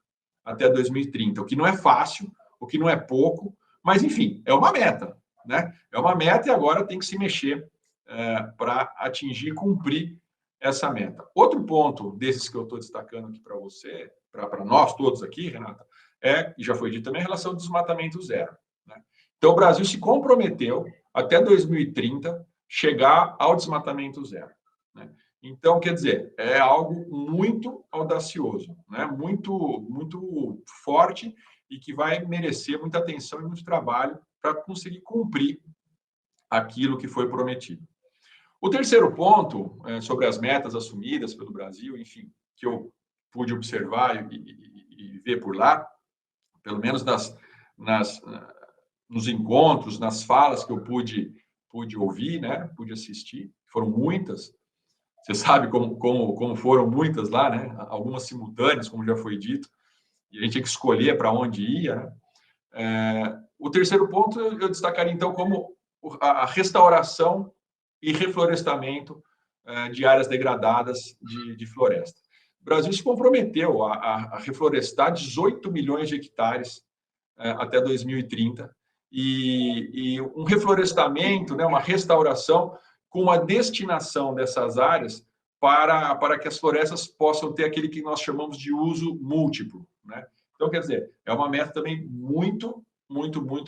até 2030, o que não é fácil, o que não é pouco, mas, enfim, é uma meta, né? É uma meta e agora tem que se mexer para atingir e cumprir essa meta. Outro ponto desses que eu estou destacando aqui para você, para nós todos aqui, Renata, e já foi dito também, a relação do desmatamento zero, né? Então, o Brasil se comprometeu até 2030 chegar ao desmatamento zero, né? Então, quer dizer, é algo muito audacioso, né? Muito forte e que vai merecer muita atenção e muito trabalho para conseguir cumprir aquilo que foi prometido. O terceiro ponto, sobre as metas assumidas pelo Brasil, enfim, que eu pude observar e ver por lá, pelo menos nos encontros, nas falas que eu pude ouvir, né, pude assistir, foram muitas. Você sabe como foram muitas lá, né? Algumas simultâneas, como já foi dito, e a gente tinha que escolher para onde ia, né? O terceiro ponto eu destacaria, então, como a restauração e reflorestamento de áreas degradadas de floresta. O Brasil se comprometeu a reflorestar 18 milhões de hectares até 2030 e um reflorestamento, né, uma restauração com uma destinação dessas áreas para que as florestas possam ter aquele que nós chamamos de uso múltiplo, né? Então, quer dizer, é uma meta também muito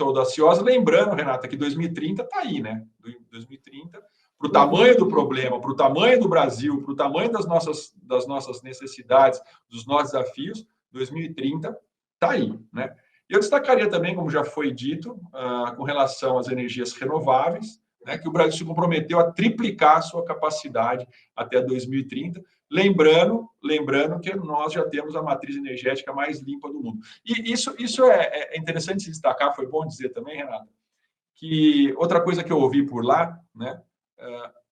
audaciosa. Lembrando, Renata, que 2030 está aí, né? 2030, para o tamanho do problema, para o tamanho do Brasil, para o tamanho das nossas necessidades, dos nossos desafios, 2030 está aí, né? Eu destacaria também, como já foi dito, com relação às energias renováveis, né, que o Brasil se comprometeu a triplicar a sua capacidade até 2030, lembrando que nós já temos a matriz energética mais limpa do mundo. E isso é interessante se destacar, foi bom dizer também, Renato, que outra coisa que eu ouvi por lá, né,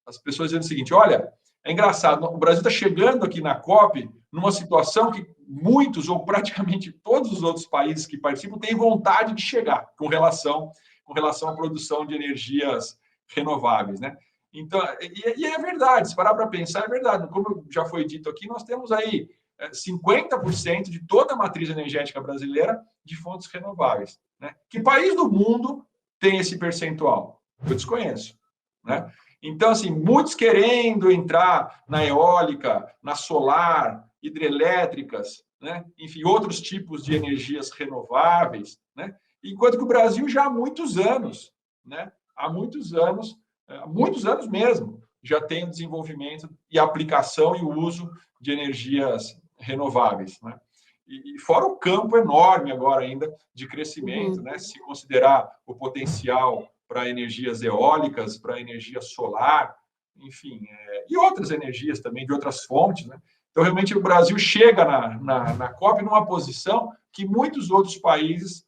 as pessoas dizendo o seguinte: olha, é engraçado, o Brasil está chegando aqui na COP numa situação que muitos ou praticamente todos os outros países que participam têm vontade de chegar com relação à produção de energias renováveis, né? Então, e é verdade, se parar para pensar, é verdade. Como já foi dito aqui, nós temos aí 50% de toda a matriz energética brasileira de fontes renováveis, né? Que país do mundo tem esse percentual? Eu desconheço, né? Então, assim, muitos querendo entrar na eólica, na solar, hidrelétricas, né? Enfim, outros tipos de energias renováveis, né? Enquanto que o Brasil já há muitos anos, né? Há muitos anos mesmo, já tem o desenvolvimento e aplicação e o uso de energias renováveis, né? E fora o campo enorme agora ainda de crescimento, né? Se considerar o potencial para energias eólicas, para energia solar, enfim, e outras energias também, de outras fontes, né? Então, realmente, o Brasil chega na COP numa posição que muitos outros países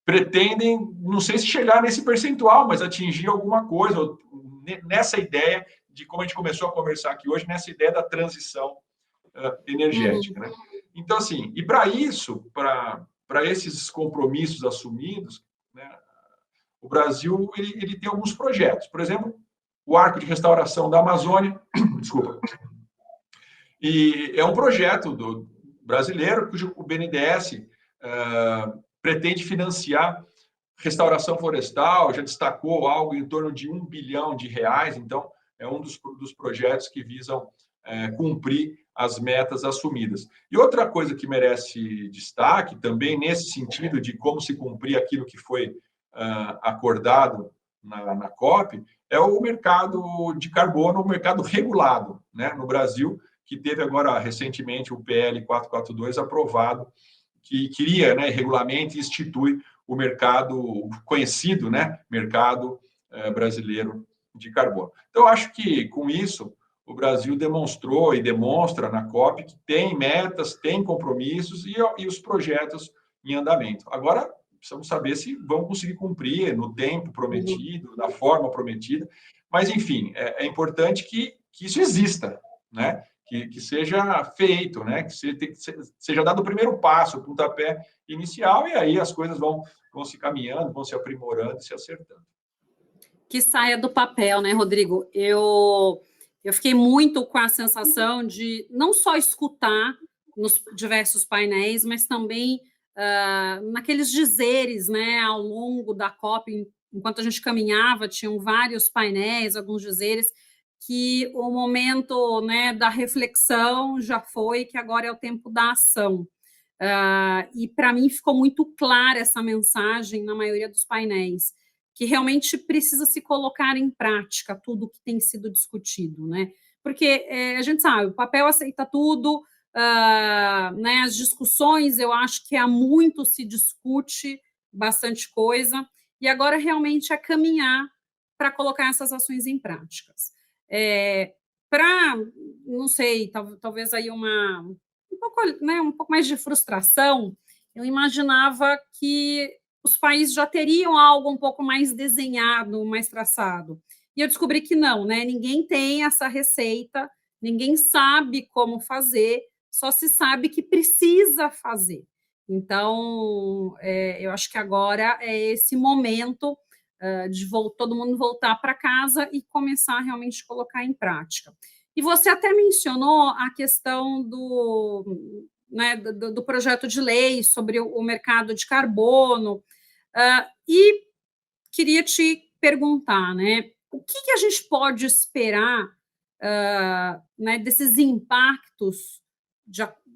pretendem, não sei se chegar nesse percentual, mas atingir alguma coisa, nessa ideia de, como a gente começou a conversar aqui hoje, nessa ideia da transição energética, né? Então, assim, e para isso, para esses compromissos assumidos, né, o Brasil ele tem alguns projetos. Por exemplo, o Arco de Restauração da Amazônia, desculpa, e é um projeto brasileiro cujo o BNDES pretende financiar restauração florestal, já destacou algo em torno de R$1 bilhão, então é um dos projetos que visam cumprir as metas assumidas. E outra coisa que merece destaque, também nesse sentido de como se cumprir aquilo que foi acordado na COP, é o mercado de carbono, o mercado regulado, né, no Brasil, que teve agora recentemente o PL 442 aprovado, que cria, né, regulamenta e institui o mercado conhecido, né, mercado brasileiro de carbono. Então, acho que com isso o Brasil demonstrou e demonstra na COP que tem metas, tem compromissos e os projetos em andamento. Agora, precisamos saber se vão conseguir cumprir no tempo prometido, da forma prometida, mas, enfim, é importante que isso exista, né? Que seja feito, né? Que seja dado o primeiro passo, o pontapé inicial, e aí as coisas vão se caminhando, vão se aprimorando e se acertando. Que saia do papel, né, Rodrigo? Eu fiquei muito com a sensação de não só escutar, nos diversos painéis, mas também naqueles dizeres, né, ao longo da COP, enquanto a gente caminhava, tinham vários painéis, alguns dizeres, que o momento, né, da reflexão já foi, que agora é o tempo da ação. E para mim ficou muito clara essa mensagem na maioria dos painéis, que realmente precisa se colocar em prática tudo o que tem sido discutido, né? Porque a gente sabe, o papel aceita tudo, né, as discussões, eu acho que há muito se discute bastante coisa, e agora realmente é caminhar para colocar essas ações em práticas. Para, não sei, talvez aí um pouco mais de frustração, eu imaginava que os países já teriam algo um pouco mais desenhado, mais traçado. E eu descobri que não, né? Ninguém tem essa receita, ninguém sabe como fazer, só se sabe que precisa fazer. Então, eu acho que agora é esse momento de todo mundo voltar para casa e começar realmente a colocar em prática. E você até mencionou a questão né, do projeto de lei sobre o mercado de carbono, e queria te perguntar, né, o que a gente pode esperar né, desses impactos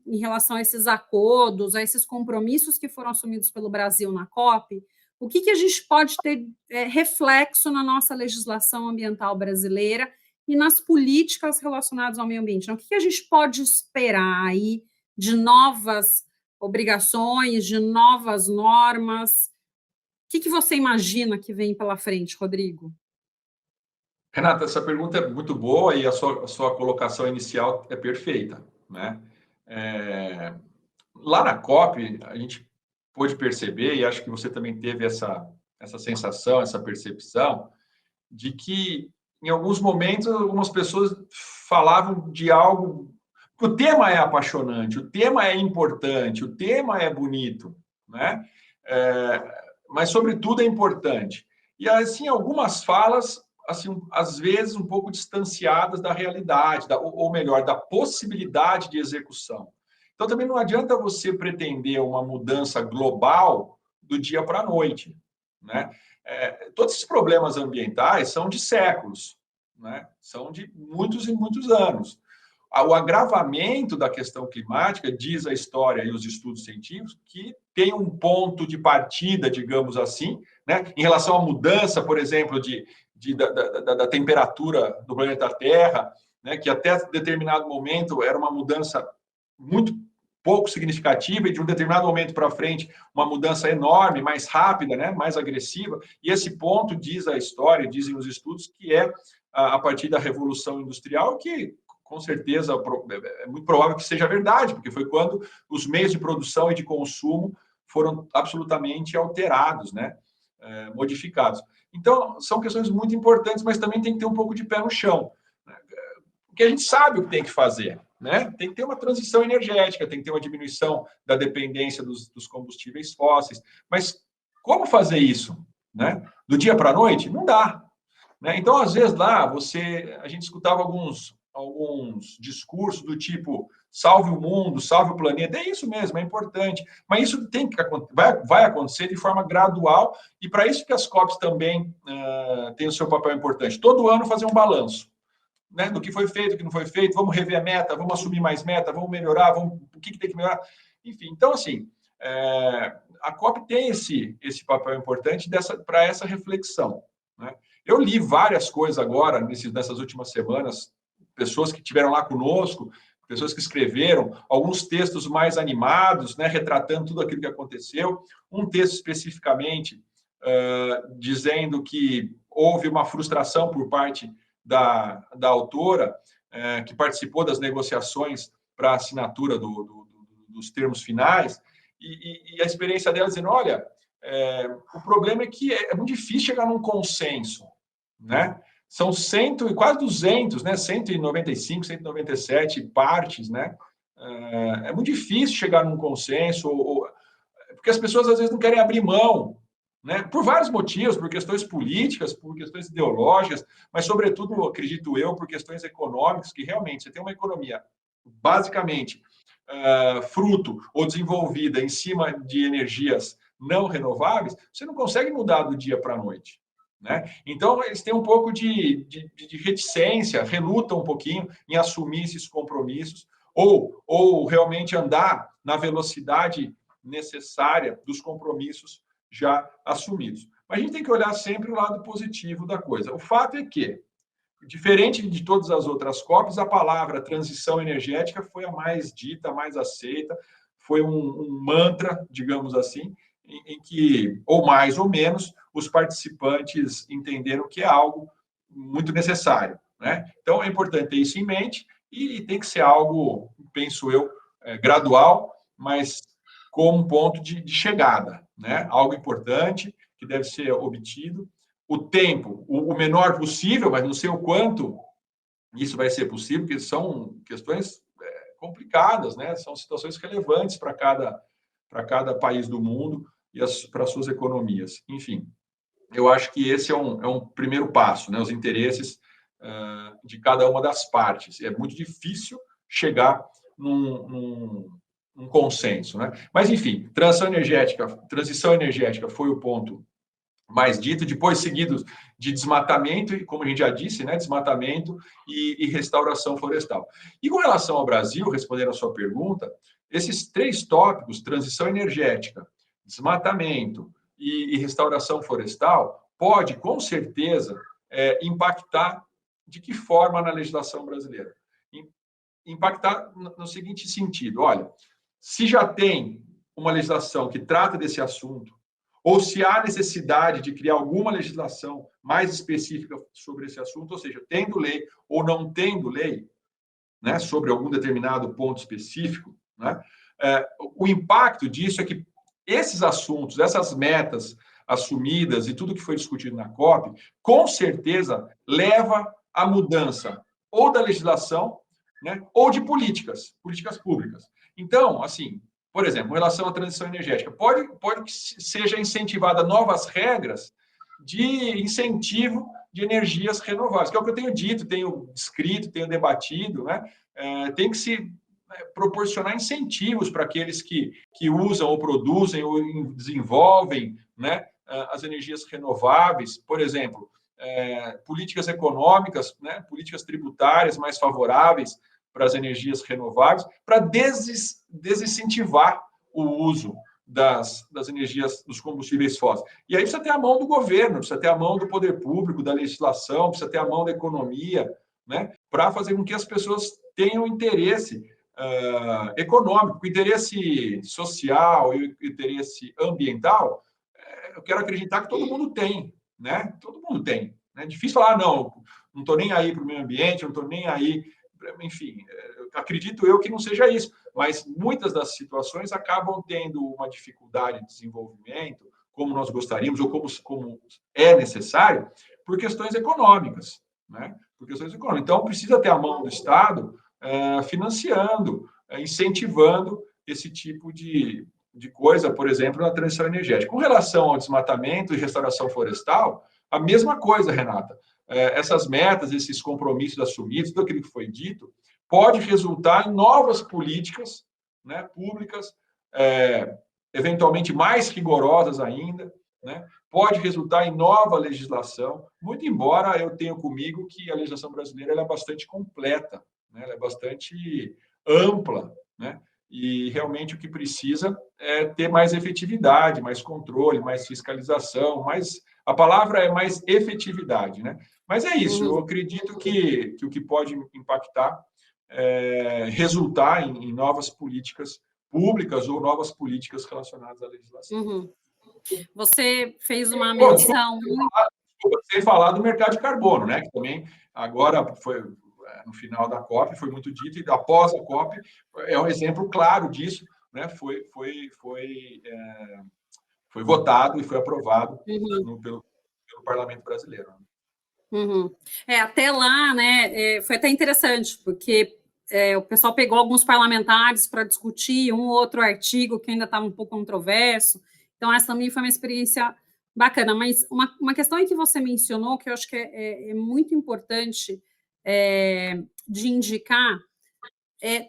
em relação a esses acordos, a esses compromissos que foram assumidos pelo Brasil na COP? O que a gente pode ter reflexo na nossa legislação ambiental brasileira e nas políticas relacionadas ao meio ambiente? Então, o que a gente pode esperar aí de novas obrigações, de novas normas? O que você imagina que vem pela frente, Rodrigo? Renata, essa pergunta é muito boa e a sua colocação inicial é perfeita, né? Lá na COP, a gente pôde perceber, e acho que você também teve essa sensação, essa percepção, de que, em alguns momentos, algumas pessoas falavam de algo... O tema é apaixonante, o tema é importante, o tema é bonito, né? Mas, sobretudo, é importante. E, assim, algumas falas, assim, às vezes, um pouco distanciadas da realidade, ou melhor, da possibilidade de execução. Então, também não adianta você pretender uma mudança global do dia para a noite, né? Todos esses problemas ambientais são de séculos, né? São de muitos e muitos anos. O agravamento da questão climática, diz a história e os estudos científicos, que tem um ponto de partida, digamos assim, né? Em relação à mudança, por exemplo, da temperatura do planeta Terra, né? Que até determinado momento era uma mudança muito pouco significativa, e de um determinado momento para frente, uma mudança enorme, mais rápida, né? Mais agressiva. E esse ponto, diz a história, dizem os estudos, que é a partir da Revolução Industrial, que com certeza é muito provável que seja verdade, porque foi quando os meios de produção e de consumo foram absolutamente alterados, né? Modificados. Então, são questões muito importantes, mas também tem que ter um pouco de pé no chão, né? Porque a gente sabe o que tem que fazer, né? Tem que ter uma transição energética, tem que ter uma diminuição da dependência dos combustíveis fósseis, mas como fazer isso, né? Do dia para a noite? Não dá, né? Então, às vezes, lá, a gente escutava alguns discursos do tipo salve o mundo, salve o planeta. É isso mesmo, é importante. Mas isso vai acontecer de forma gradual, e para isso que as COPs também têm o seu papel importante. Todo ano fazer um balanço, né, do que foi feito, do que não foi feito, vamos rever a meta, vamos assumir mais meta, vamos melhorar, o que tem que melhorar. Enfim, então, assim, a COP tem esse papel importante para essa reflexão, né? Eu li várias coisas agora, nessas últimas semanas, pessoas que estiveram lá conosco, pessoas que escreveram, alguns textos mais animados, né, retratando tudo aquilo que aconteceu. Um texto especificamente dizendo que houve uma frustração por parte da autora, que participou das negociações para a assinatura dos termos finais, e a experiência dela dizendo, olha, o problema é que é muito difícil chegar num consenso, né? São quase 200, né? 195, 197 partes, né? É muito difícil chegar num consenso, porque as pessoas às vezes não querem abrir mão, né? Por vários motivos, por questões políticas, por questões ideológicas, mas, sobretudo, acredito eu, por questões econômicas, que realmente você tem uma economia basicamente fruto ou desenvolvida em cima de energias não renováveis, você não consegue mudar do dia para a noite. Né? Então, eles têm um pouco de reticência, relutam um pouquinho em assumir esses compromissos ou realmente andar na velocidade necessária dos compromissos já assumidos. Mas a gente tem que olhar sempre o lado positivo da coisa. O fato é que, diferente de todas as outras COPs, a palavra transição energética foi a mais dita, a mais aceita, foi um mantra, digamos assim, em que, ou mais ou menos, os participantes entenderam que é algo muito necessário. Né? Então, é importante ter isso em mente e tem que ser algo, penso eu, gradual, mas com um ponto de chegada. Né? algo importante que deve ser obtido. O tempo, o menor possível, mas não sei o quanto isso vai ser possível, porque são questões complicadas, né? São situações relevantes para cada país do mundo e para as suas economias. Enfim, eu acho que esse é um primeiro passo, né? Os interesses de cada uma das partes. É muito difícil chegar num consenso, né? Mas, enfim, transição energética foi o ponto mais dito, depois seguidos de desmatamento, e como a gente já disse, né, desmatamento e restauração florestal. E com relação ao Brasil, respondendo a sua pergunta, esses 3 tópicos, transição energética, desmatamento e restauração florestal, pode, com certeza, impactar de que forma na legislação brasileira? Impactar no seguinte sentido, olha, se já tem uma legislação que trata desse assunto, ou se há necessidade de criar alguma legislação mais específica sobre esse assunto, ou seja, tendo lei ou não tendo lei, né, sobre algum determinado ponto específico, né, o impacto disso é que esses assuntos, essas metas assumidas e tudo que foi discutido na COP, com certeza leva à mudança ou da legislação, né, ou de políticas públicas. Então, assim, por exemplo, em relação à transição energética, pode que seja incentivada novas regras de incentivo de energias renováveis, que é o que eu tenho dito, tenho escrito, tenho debatido, né? Tem que se proporcionar incentivos para aqueles que usam ou produzem ou desenvolvem, né, as energias renováveis, por exemplo, políticas econômicas, né, políticas tributárias mais favoráveis para as energias renováveis, para desincentivar o uso das energias, dos combustíveis fósseis. E aí precisa ter a mão do governo, precisa ter a mão do poder público, da legislação, precisa ter a mão da economia, né, para fazer com que as pessoas tenham interesse econômico, interesse social e interesse ambiental. Eu quero acreditar que todo mundo tem, né? Todo mundo tem. É difícil falar, não estou nem aí para o meio ambiente, não estou nem aí. Enfim, acredito eu que não seja isso, mas muitas das situações acabam tendo uma dificuldade de desenvolvimento, como nós gostaríamos, ou como é necessário, por questões econômicas, né? Por questões econômicas. Então, precisa ter a mão do Estado financiando, incentivando esse tipo de coisa, por exemplo, na transição energética. Com relação ao desmatamento e restauração florestal, a mesma coisa, Renata. Essas metas, esses compromissos assumidos, tudo aquilo que foi dito, pode resultar em novas políticas, né, públicas, eventualmente mais rigorosas ainda, né, pode resultar em nova legislação, muito embora eu tenha comigo que a legislação brasileira ela é bastante completa, né, ela é bastante ampla, né, e realmente o que precisa é ter mais efetividade, mais controle, mais fiscalização, a palavra é mais efetividade, né? Mas é isso, eu acredito que o que pode impactar resultar em novas políticas públicas ou novas políticas relacionadas à legislação. Você fez uma menção... Sem falar do mercado de carbono, né? Que também agora foi no final da COP, foi muito dito, e após a COP é um exemplo claro disso, né? Foi votado e foi aprovado pelo Parlamento brasileiro. Até lá, né, foi até interessante, porque o pessoal pegou alguns parlamentares para discutir um ou outro artigo que ainda estava um pouco controverso, então essa também foi uma experiência bacana, mas uma questão que você mencionou, que eu acho que é muito importante de indicar,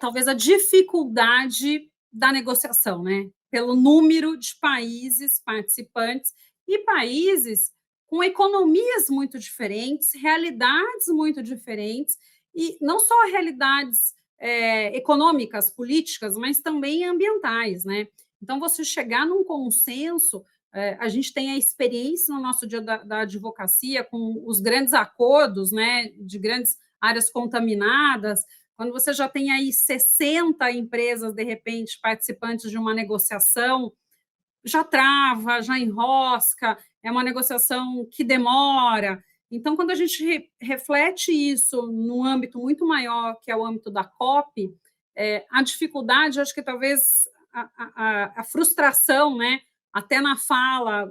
talvez a dificuldade da negociação, né? Pelo número de países participantes e países com economias muito diferentes, realidades muito diferentes, e não só realidades econômicas, políticas, mas também ambientais, né? Então, você chegar num consenso, a gente tem a experiência no nosso dia da advocacia com os grandes acordos, né, de grandes áreas contaminadas, quando você já tem aí 60 empresas, de repente, participantes de uma negociação, já trava, já enrosca, é uma negociação que demora. Então, quando a gente reflete isso num âmbito muito maior, que é o âmbito da COP, a dificuldade, acho que talvez a frustração, né, até na fala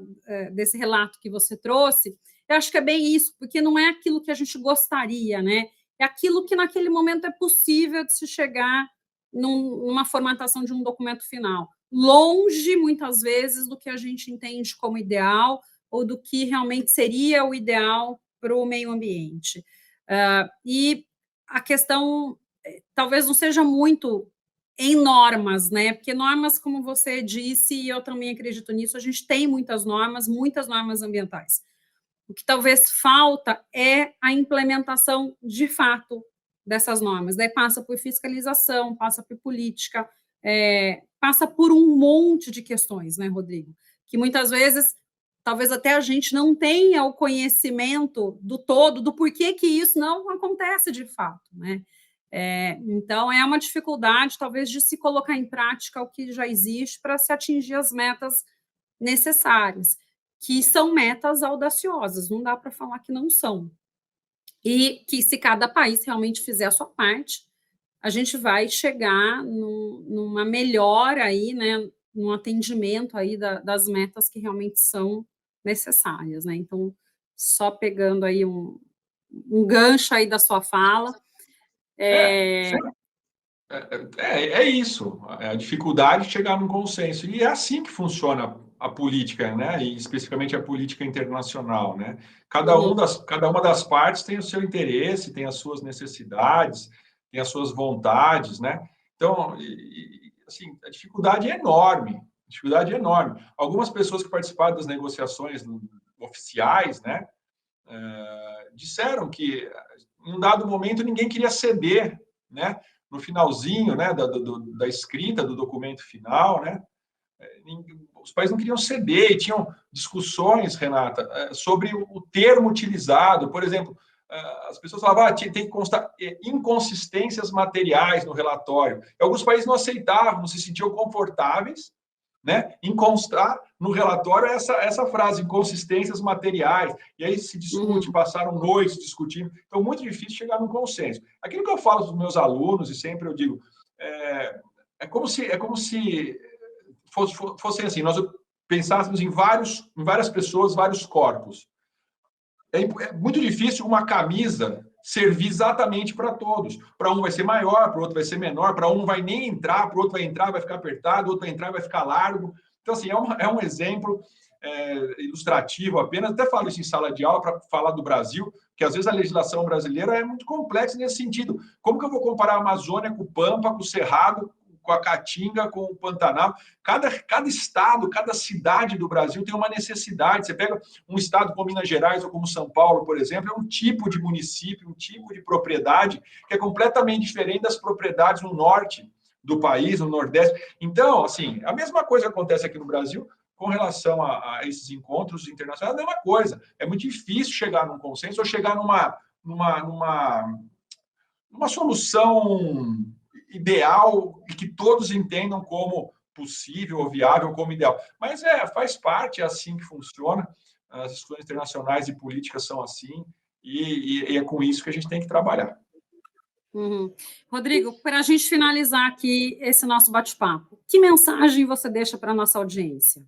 desse relato que você trouxe, eu acho que é bem isso, porque não é aquilo que a gente gostaria, né? É aquilo que naquele momento é possível de se chegar numa formatação de um documento final. Longe, muitas vezes, do que a gente entende como ideal ou do que realmente seria o ideal para o meio ambiente. E a questão talvez não seja muito em normas, né? Porque normas, como você disse, e eu também acredito nisso, a gente tem muitas normas ambientais. O que talvez falta é a implementação de fato dessas normas. Daí passa por fiscalização, passa por política, passa por um monte de questões, né, Rodrigo? Que muitas vezes, talvez até a gente não tenha o conhecimento do todo, do porquê que isso não acontece de fato, né? Então, é uma dificuldade, talvez, de se colocar em prática o que já existe para se atingir as metas necessárias, que são metas audaciosas, não dá para falar que não são. E que, se cada país realmente fizer a sua parte, a gente vai chegar numa melhora aí, né, num atendimento aí das metas que realmente são necessárias, né? Então, só pegando aí um gancho aí da sua fala. É isso, a dificuldade de chegar num consenso. E é assim que funciona a política, né? E especificamente a política internacional, né? Cada uma das partes tem o seu interesse, tem as suas necessidades, tem as suas vontades, né? Então, assim, a dificuldade é enorme, Algumas pessoas que participaram das negociações oficiais, né, disseram que em um dado momento ninguém queria ceder, né? No finalzinho, né, da escrita do documento final, né, os países não queriam ceder e tinham discussões, Renata, sobre o termo utilizado. Por exemplo, as pessoas falavam que tem que constar inconsistências materiais no relatório. E alguns países não aceitavam, não se sentiam confortáveis, né, em constar no relatório essa frase, inconsistências materiais, e aí se discute, passaram noites discutindo, então muito difícil chegar num consenso. Aquilo que eu falo para os meus alunos, e sempre eu digo, é como se fosse assim, nós pensássemos em várias pessoas, vários corpos. É muito difícil uma camisa servir exatamente para todos. Para um vai ser maior, para o outro vai ser menor, para um não vai nem entrar, para o outro vai entrar, vai ficar apertado, o outro vai entrar, vai ficar largo. Então, assim, é um exemplo ilustrativo apenas. Até falo isso em sala de aula para falar do Brasil, que às vezes a legislação brasileira é muito complexa nesse sentido. Como que eu vou comparar a Amazônia com o Pampa, com o Cerrado, com a Caatinga, com o Pantanal? Cada estado, cada cidade do Brasil tem uma necessidade. Você pega um estado como Minas Gerais ou como São Paulo, por exemplo, é um tipo de município, um tipo de propriedade que é completamente diferente das propriedades no norte do país, no Nordeste. Então, assim, a mesma coisa acontece aqui no Brasil com relação a esses encontros internacionais, a mesma coisa. É muito difícil chegar num consenso ou chegar numa solução ideal e que todos entendam como possível ou viável, como ideal. Mas faz parte, é assim que funciona. As discussões internacionais e políticas são assim, e é com isso que a gente tem que trabalhar. Rodrigo, para a gente finalizar aqui esse nosso bate-papo, que mensagem você deixa para a nossa audiência?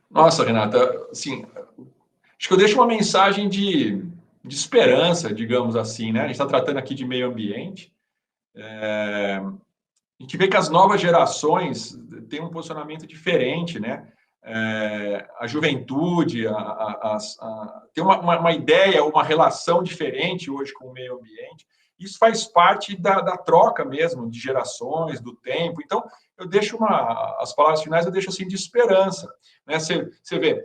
Nossa, Renata, assim, acho que eu deixo uma mensagem de esperança, digamos assim, né? A gente está tratando aqui de meio ambiente. A gente vê que as novas gerações têm um posicionamento diferente, né? A juventude tem uma ideia, uma relação diferente hoje com o meio ambiente. Isso faz parte da troca mesmo, de gerações, do tempo. Então, eu deixo as palavras finais eu deixo assim de esperança. Né? Você vê,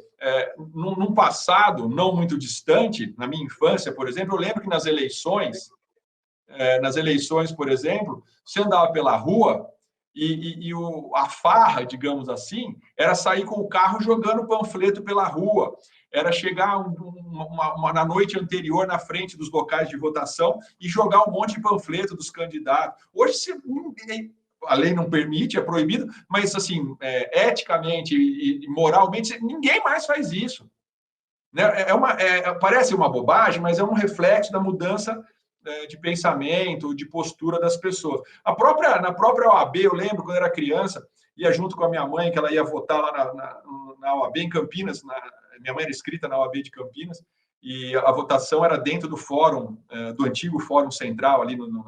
num passado não muito distante, na minha infância, por exemplo, eu lembro que nas eleições, por exemplo, você andava pela rua e a farra, digamos assim, era sair com o carro jogando panfleto pela rua, era chegar na noite anterior na frente dos locais de votação e jogar um monte de panfleto dos candidatos. Hoje, a lei não permite, é proibido, mas, assim, eticamente e moralmente, ninguém mais faz isso. Né? Parece uma bobagem, mas é um reflexo da mudança de pensamento, de postura das pessoas. Na própria OAB, eu lembro, quando eu era criança, ia junto com a minha mãe, que ela ia votar lá na OAB em Campinas, minha mãe era inscrita na OAB de Campinas, e a votação era dentro do fórum, do antigo Fórum Central, ali no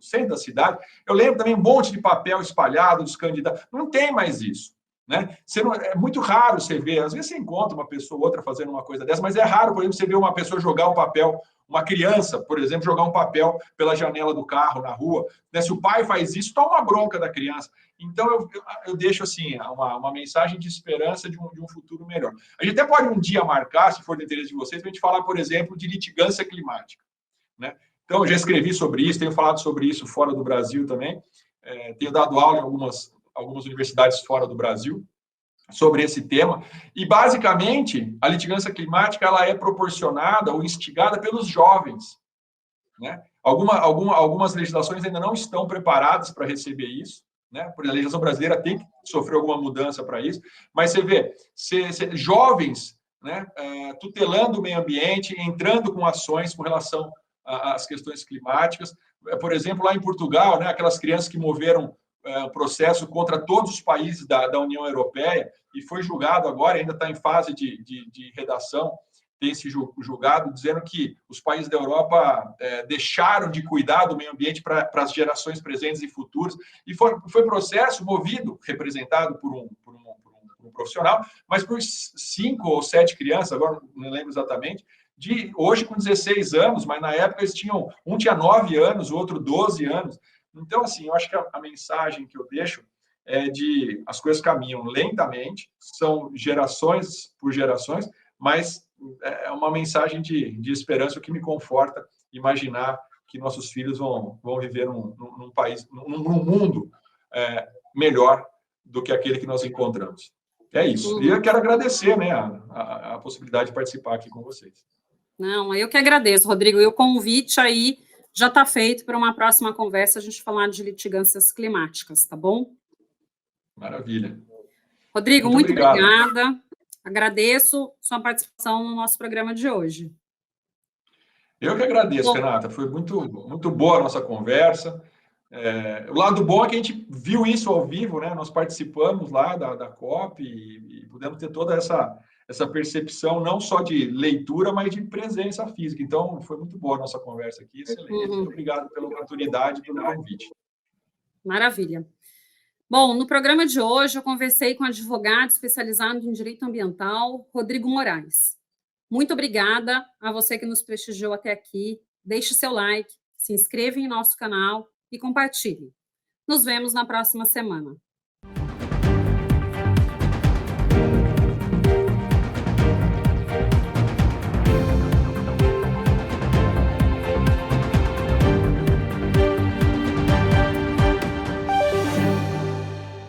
centro da cidade. Eu lembro também um monte de papel espalhado dos candidatos. Não tem mais isso. Né? É muito raro você ver, às vezes você encontra uma pessoa ou outra fazendo uma coisa dessa, mas é raro, por exemplo, você ver uma pessoa jogar um papel, uma criança, por exemplo, jogar um papel pela janela do carro, na rua. Né? Se o pai faz isso, toma uma bronca da criança. Então, eu deixo assim uma mensagem de esperança de um futuro melhor. A gente até pode um dia marcar, se for do interesse de vocês, para a gente falar, por exemplo, de litigância climática. Né? Então, eu já escrevi sobre isso, tenho falado sobre isso fora do Brasil também, tenho dado aula em algumas universidades fora do Brasil sobre esse tema, e basicamente a litigância climática ela é proporcionada ou instigada pelos jovens. Né? Algumas legislações ainda não estão preparadas para receber isso, né? Porque a legislação brasileira tem que sofrer alguma mudança para isso, mas você vê, jovens, né, tutelando o meio ambiente, entrando com ações com relação às questões climáticas. Por exemplo, lá em Portugal, né, aquelas crianças que moveram processo contra todos os países da União Europeia e foi julgado agora, ainda está em fase de redação desse julgado, dizendo que os países da Europa deixaram de cuidar do meio ambiente para as gerações presentes e futuras, e foi processo movido, representado por um profissional, mas por 5 ou 7 crianças, agora não lembro exatamente, hoje com 16 anos, mas na época eles um tinha 9 anos, o outro 12 anos. Então, assim, eu acho que a mensagem que eu deixo é as coisas caminham lentamente, são gerações por gerações, mas é uma mensagem de esperança, o que me conforta imaginar que nossos filhos vão viver num país, num mundo melhor do que aquele que nós encontramos. É isso. E eu quero agradecer, né, a possibilidade de participar aqui com vocês. Não, eu que agradeço, Rodrigo. E o convite aí já está feito para uma próxima conversa, a gente falar de litigâncias climáticas, tá bom? Maravilha. Rodrigo, muito obrigada. Agradeço sua participação no nosso programa de hoje. Eu que agradeço, Renata. Foi muito, muito boa a nossa conversa. O lado bom é que a gente viu isso ao vivo, né? Nós participamos lá da COP e pudemos ter toda essa percepção, não só de leitura, mas de presença física. Então, foi muito boa a nossa conversa aqui, excelente. Muito obrigado pela oportunidade e pelo convite. Maravilha. Bom, no programa de hoje, eu conversei com o advogado especializado em direito ambiental, Rodrigo Moraes. Muito obrigada a você que nos prestigiou até aqui. Deixe seu like, se inscreva em nosso canal e compartilhe. Nos vemos na próxima semana.